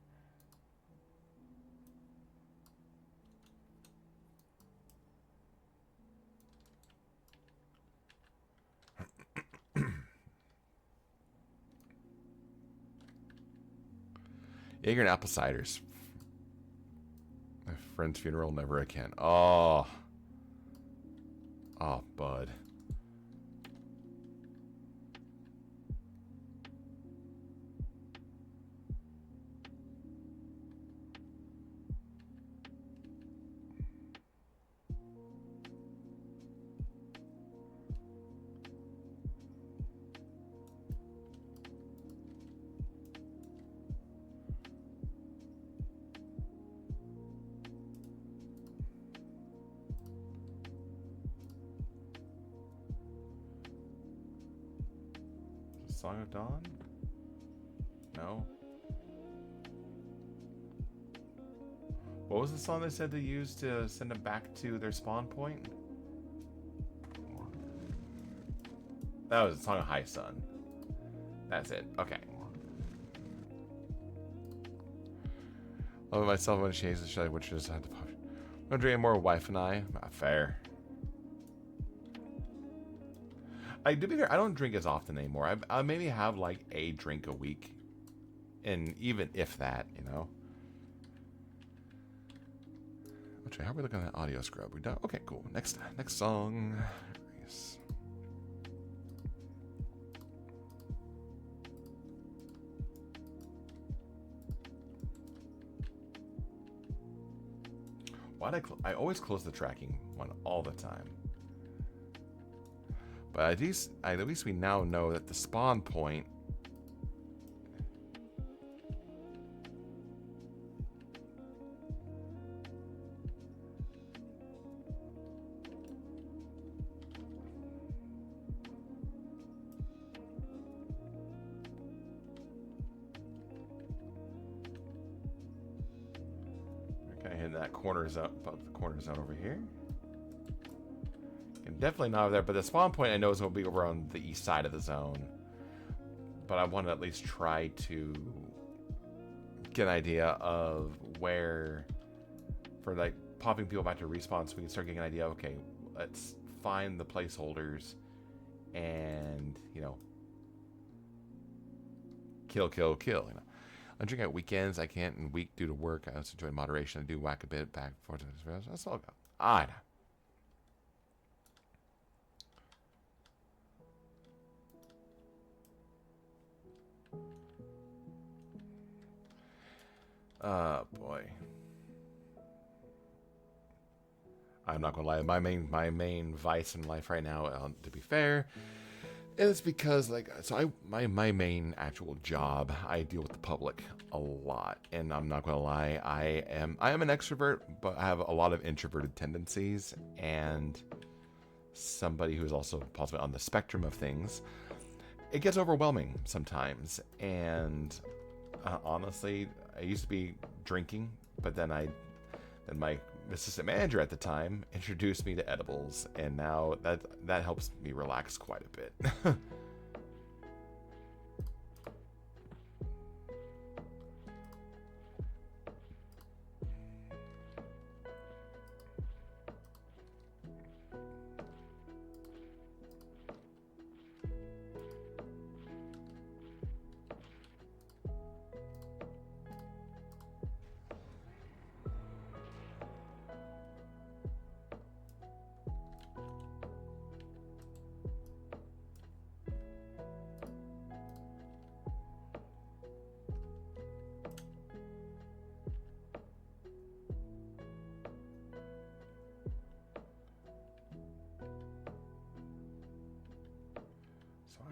Jaeger and apple ciders. My friend's funeral, never again. Oh, bud. Song of Dawn? No. What was the song they said to use to send them back to their spawn point? That was a Song of High Sun. That's it. Okay. Love myself when she hates the show, which is had to push. I'm gonna drink more wife and I. Not fair. To be fair, I don't drink as often anymore. I maybe have like a drink a week, and even if that, you know. Okay, how are we looking at audio scrub? We done? Okay, cool. Next song. Yes. Why'd I always close the tracking one all the time. But at least we now know that the spawn point kind of hitting that corner zone, above the corner zone over here. Definitely not over there, but the spawn point I know is going to be over on the east side of the zone. But I want to at least try to get an idea of where, for like popping people back to respawn, so we can start getting an idea. Okay, let's find the placeholders, and you know, kill. You know, I'm drinking at weekends. I can't in week due to work. I also enjoy moderation. I do whack a bit back and forth. That's all good. I know. Boy. I'm not gonna lie. My main vice in life right now, to be fair, is because my main actual job, I deal with the public a lot, and I'm not gonna lie. I am an extrovert, but I have a lot of introverted tendencies, and somebody who is also possibly on the spectrum of things. It gets overwhelming sometimes, and honestly, I used to be drinking, but then my assistant manager at the time introduced me to edibles, and now that helps me relax quite a bit.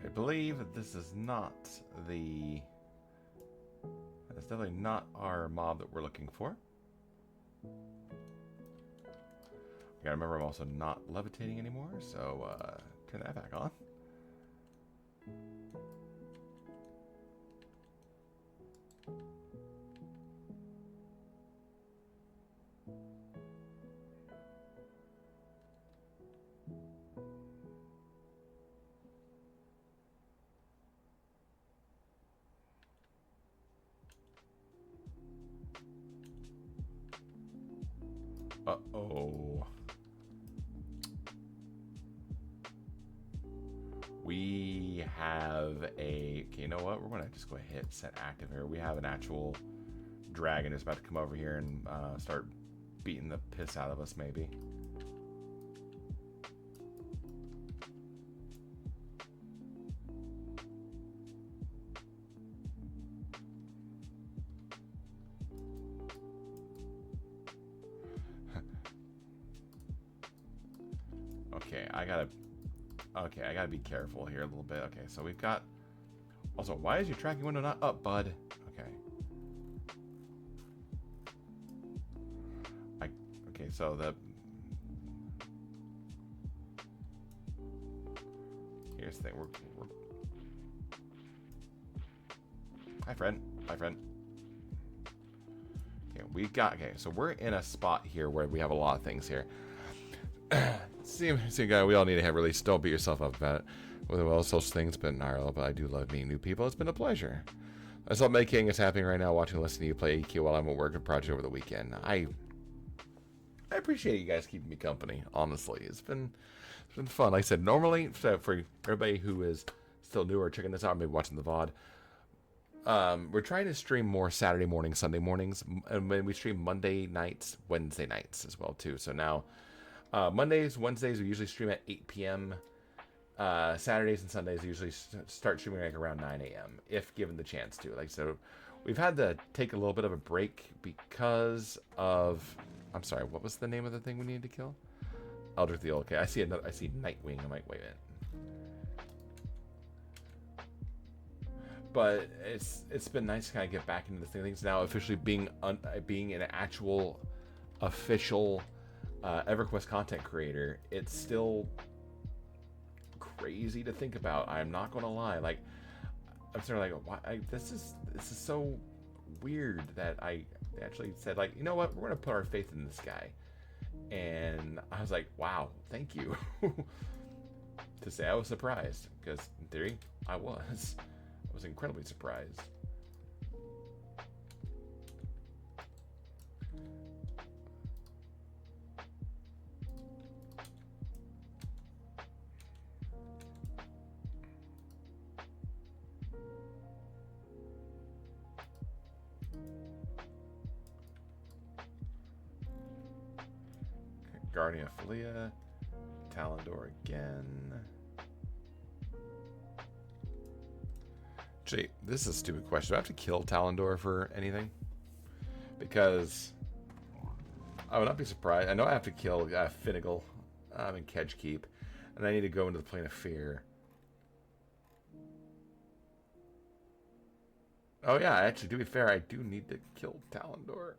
I believe that this is not the... That's definitely not our mob that we're looking for. Gotta remember I'm also not levitating anymore, so turn that back on. Uh-oh. We have a... Okay, you know what? We're going to just go ahead and set active here. We have an actual dragon who's about to come over here and start beating the piss out of us, maybe. Okay, I gotta be careful here a little bit. Okay, so we've got... Also, why is your tracking window not up, bud? Okay. Okay, so the... Here's the thing, we're... Hi, friend. Hi, friend. Okay, we got... Okay, so we're in a spot here where we have a lot of things here. See, guy, we all need to have release. Don't beat yourself up about it. Well, social things, but but I do love meeting new people. It's been a pleasure. I saw making is happening right now. Watching and listening to you play EQ while I'm at work on project over the weekend. I appreciate you guys keeping me company. Honestly, it's been fun. Like I said, normally for everybody who is still new or checking this out, maybe watching the VOD. We're trying to stream more Saturday mornings, Sunday mornings, and when we stream Monday nights, Wednesday nights as well too. So now. Mondays, Wednesdays, we usually stream at 8 p.m. Saturdays and Sundays, we usually start streaming like around 9 a.m. if given the chance to. Like, so we've had to take a little bit of a break because of... I'm sorry, what was the name of the thing we needed to kill? Eldritch the Old. Okay, I see Nightwing. I'm like, wait a minute. But it's been nice to kind of get back into the things now, officially being an actual official EverQuest content creator. It's still crazy to think about. I'm not gonna lie. Like, I'm sort of like, why? This is so weird that I actually said, like, you know what? We're gonna put our faith in this guy. And I was like, wow, thank you. To say I was surprised, because in theory, I was incredibly surprised. Guardian of Philia, Talendor again. Actually, this is a stupid question. Do I have to kill Talendor for anything? Because I would not be surprised. I know I have to kill Finnegal in Kedge Keep, and I need to go into the Plane of Fear. Oh yeah, actually, to be fair, I do need to kill Talendor.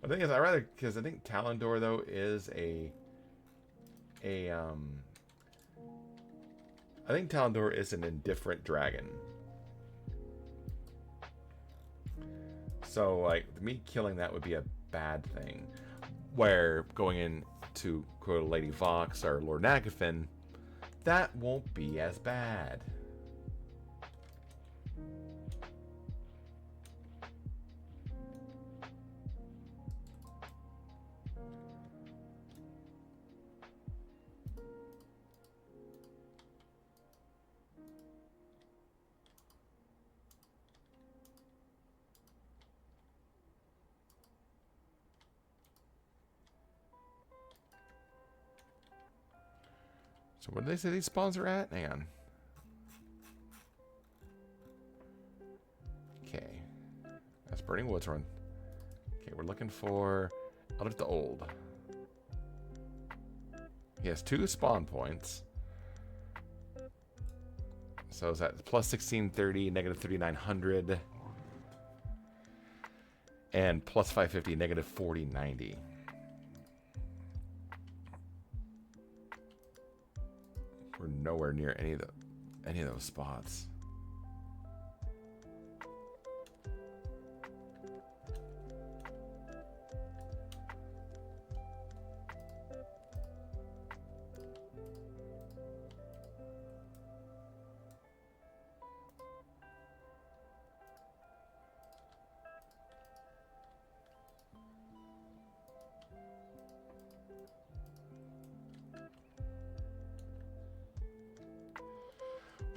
The thing is, because I think Talendor though is I think Talendor is an indifferent dragon. So like me killing that would be a bad thing. Where going in to quote Lady Vox or Lord Nagafin, that won't be as bad. So what did they say these spawns are at? Hang on. Okay. That's Burning Woods Run. Okay, we're looking for I'll look at the old. He has 2 spawn points. So is that plus 1630, negative 3900, and plus 550, negative 4090. We're nowhere near any of those spots.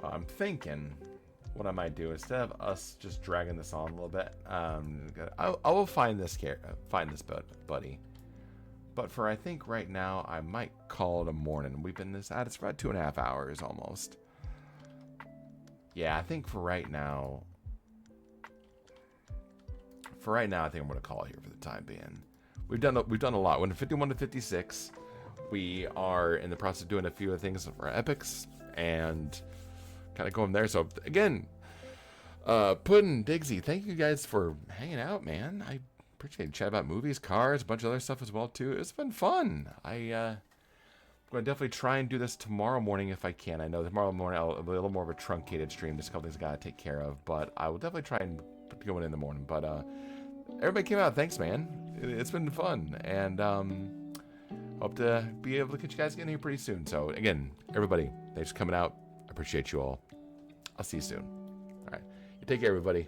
I'm thinking what I might do instead of us just dragging this on a little bit. I will find this buddy, but for I think right now I might call it a morning. We've been at it for about 2.5 hours almost. Yeah, I think for right now. I think I'm going to call it here for the time being. We've done a lot. We're in 51 to 56. We are in the process of doing a few of the things for epics and kind of going there. So again, Puddin', Digsy, thank you guys for hanging out, man. I appreciate it. Chat about movies, cars, a bunch of other stuff as well too. It's been fun. I'm going to definitely try and do this tomorrow morning if I can. I know tomorrow morning I'll be a little more of a truncated stream. Just a couple things I got to take care of, but I will definitely try and put going in the morning. But everybody came out. Thanks, man. It's been fun, and hope to be able to catch you guys again here pretty soon. So again, everybody, thanks for coming out. I appreciate you all. I'll see you soon. All right. You take care, everybody.